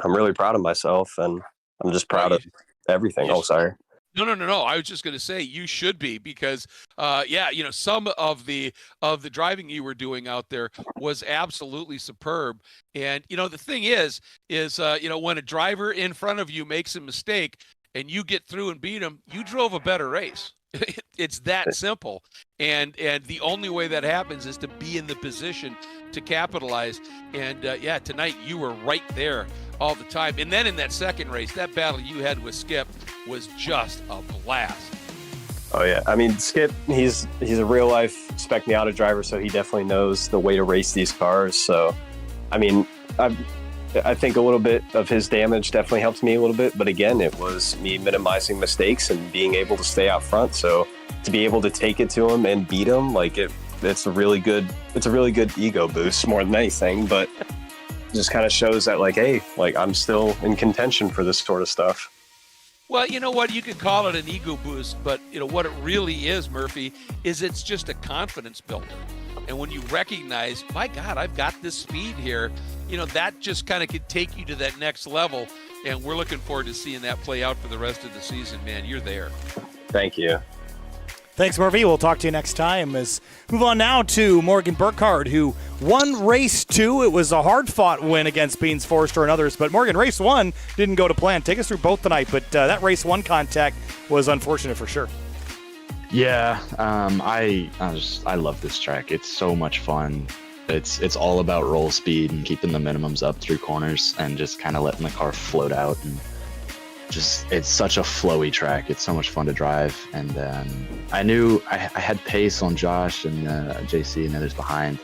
I'm really proud of myself, and I'm just proud of everything. Oh, sorry. No. I was just going to say you should be, because, some of the driving you were doing out there was absolutely superb. And, the thing is when a driver in front of you makes a mistake and you get through and beat him, you drove a better race. It's that simple. And the only way that happens is to be in the position to capitalize. And yeah, tonight you were right there all the time. And then in that second race, that battle you had with Skip was just a blast. Oh yeah, I mean Skip, he's a real life Spec Miata driver, so he definitely knows the way to race these cars. So, I mean, I think a little bit of his damage definitely helped me a little bit, but again, it was me minimizing mistakes and being able to stay out front. So to be able to take it to him and beat him, like it's a really good ego boost more than anything. But just kind of shows that like, hey, like I'm still in contention for this sort of stuff. Well, you know what? You could call it an ego boost, but you know what it really is, Murphy, is it's just a confidence builder. And when you recognize, my God, I've got this speed here, you know, that just kind of could take you to that next level. And we're looking forward to seeing that play out for the rest of the season, man. You're there. Thank you. Thanks, Murphy. We'll talk to you next time. As move on now to Morgan Burkhardt, who won race 2. It was a hard-fought win against Beans Forrester and others, but Morgan, race 1 didn't go to plan. Take us through both tonight, but that race 1 contact was unfortunate for sure. Yeah, I love this track. It's so much fun. It's all about roll speed and keeping the minimums up through corners and just kind of letting the car float out, and just it's such a flowy track. It's so much fun to drive. And I knew I had pace on Josh and JC and others behind,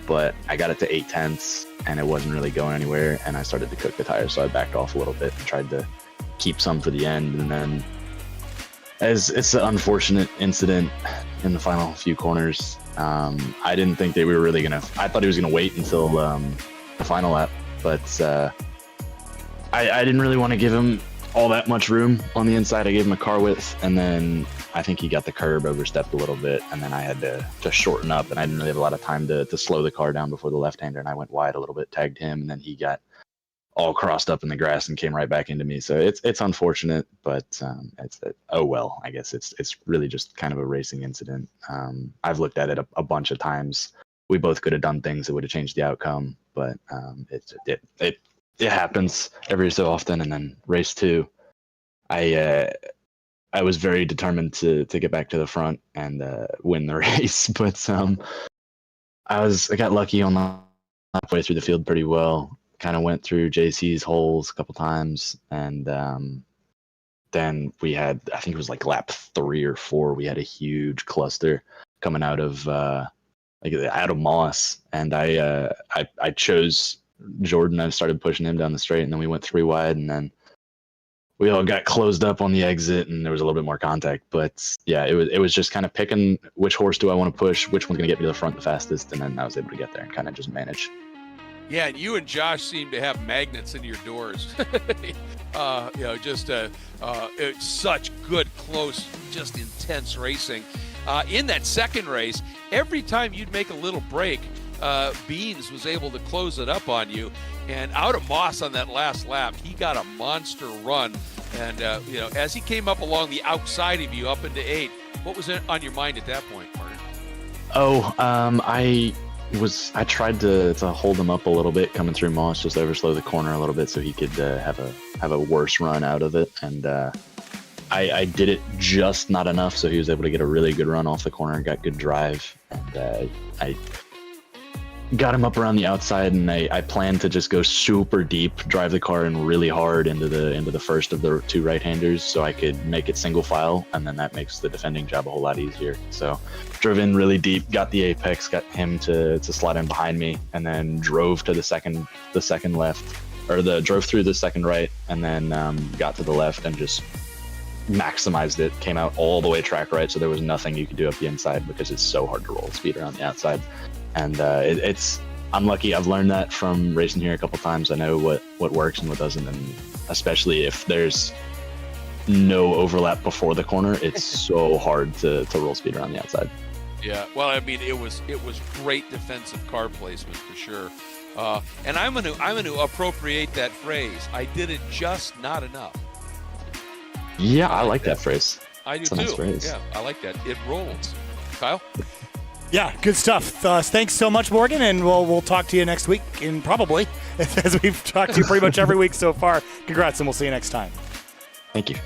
but I got it to 8/10 and it wasn't really going anywhere, and I started to cook the tires, so I backed off a little bit and tried to keep some for the end. And then as it's an unfortunate incident in the final few corners, I didn't think they were really gonna. I thought he was gonna wait until the final lap, but I didn't really want to give him all that much room on the inside. I gave him a car width, and then I think he got the curb overstepped a little bit, and then I had to shorten up, and I didn't really have a lot of time to slow the car down before the left-hander, and I went wide a little bit, tagged him, and then he got all crossed up in the grass and came right back into me. So it's unfortunate, but oh well. I guess it's really just kind of a racing incident. I've looked at it a bunch of times. We both could have done things that would have changed the outcome, but it happens every so often. And then race 2, I was very determined to get back to the front and win the race, but I got lucky on the halfway through the field pretty well. Kind of went through JC's holes a couple times, and then we had, I think it was like lap 3 or 4, we had a huge cluster coming out of Moss, and I chose Jordan. I started pushing him down the straight, and then we went 3 wide, and then we all got closed up on the exit, and there was a little bit more contact. But yeah, it was just kind of picking which horse do I want to push, which one's gonna get me to the front the fastest, and then I was able to get there and kind of just manage. Yeah, and you and Josh seem to have magnets in your doors. It's such good, close, just intense racing. In that second race, every time you'd make a little break, Beans was able to close it up on you. And out of Moss on that last lap, he got a monster run. And, as he came up along the outside of you up into 8, what was on your mind at that point, Martin? I tried to hold him up a little bit coming through Moss, just overslow the corner a little bit so he could have a worse run out of it, and I did it just not enough, so he was able to get a really good run off the corner and got good drive, and I got him up around the outside, and I planned to just go super deep, drive the car in really hard into the first of the 2 right-handers so I could make it single file, and then that makes the defending job a whole lot easier. So drove in really deep, got the apex, got him to slide in behind me, and then drove to the second left, drove through the second right, and then got to the left and just maximized it, came out all the way track right, so there was nothing you could do up the inside because it's so hard to roll speed around the outside. And I'm lucky. I've learned that from racing here a couple times. I know what works and what doesn't, and especially if there's no overlap before the corner, it's so hard to roll speed around the outside. Yeah, well, I mean, it was great defensive car placement for sure. And I'm gonna appropriate that phrase. I did it just not enough. Yeah, I like that phrase. I do too. Nice phrase. Yeah, I like that. It rolls. Kyle? Yeah, good stuff. Thanks so much, Morgan, and we'll talk to you next week, and probably, as we've talked to you pretty much every week so far. Congrats, and we'll see you next time. Thank you.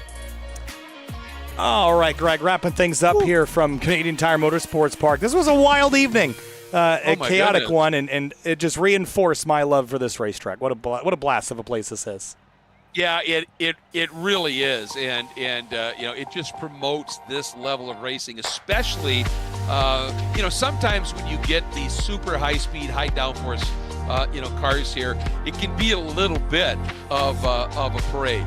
All right, Greg, wrapping things up here from Canadian Tire Motorsports Park. This was a wild evening. a my chaotic goodness. one, and it just reinforced my love for this racetrack. What a blast of a place this is. Yeah, it really is, and it just promotes this level of racing, especially sometimes when you get these super high speed, high downforce cars here, it can be a little bit of a parade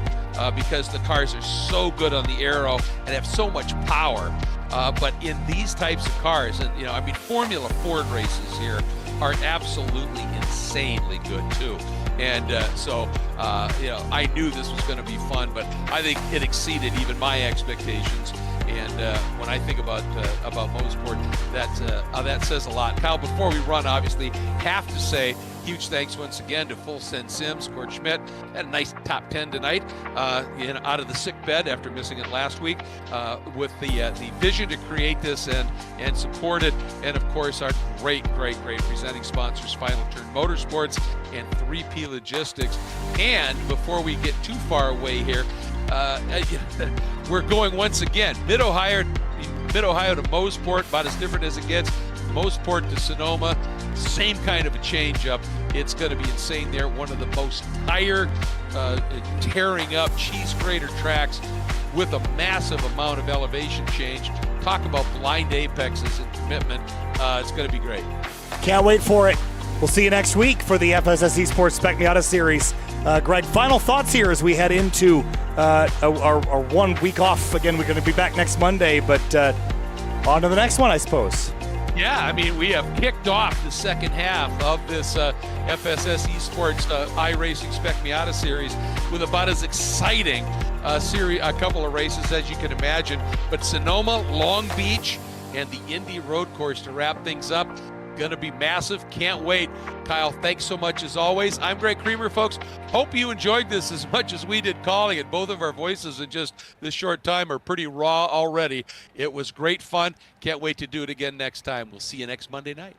because the cars are so good on the aero and have so much power. But in these types of cars, and Formula Ford races here are absolutely insanely good too. And so I knew this was going to be fun, but I think it exceeded even my expectations. And when I think about Mosport, that says a lot. Kyle, before we run, obviously, have to say huge thanks once again to Full Send Sims. Cord Schmidt had a nice top 10 tonight, out of the sick bed after missing it last week, with the vision to create this and support it. And of course, our great presenting sponsors, Final Turn Motorsports and 3P Logistics. And before we get too far away here, we're going once again Mid-Ohio to Mosport, about as different as it gets. Mosport to Sonoma, same kind of a change up. It's going to be insane there. One of the most tire tearing up cheese grater tracks with a massive amount of elevation change. Talk about blind apexes and commitment. It's going to be great. Can't wait for it. We'll see you next week for the FSS Esports Spec Miata Series. Greg, final thoughts here as we head into our 1 week off. Again, we're going to be back next Monday, but on to the next one, I suppose. Yeah, we have kicked off the second half of this FSS Esports iRacing Spec Miata series with about as exciting a couple of races as you can imagine. But Sonoma, Long Beach, and the Indy Road Course to wrap things up. Going to be massive. Can't wait. Kyle, thanks so much as always. I'm Greg Creamer, folks. Hope you enjoyed this as much as we did calling it. Both of our voices in just this short time are pretty raw already. It was great fun. Can't wait to do it again next time. We'll see you next Monday night.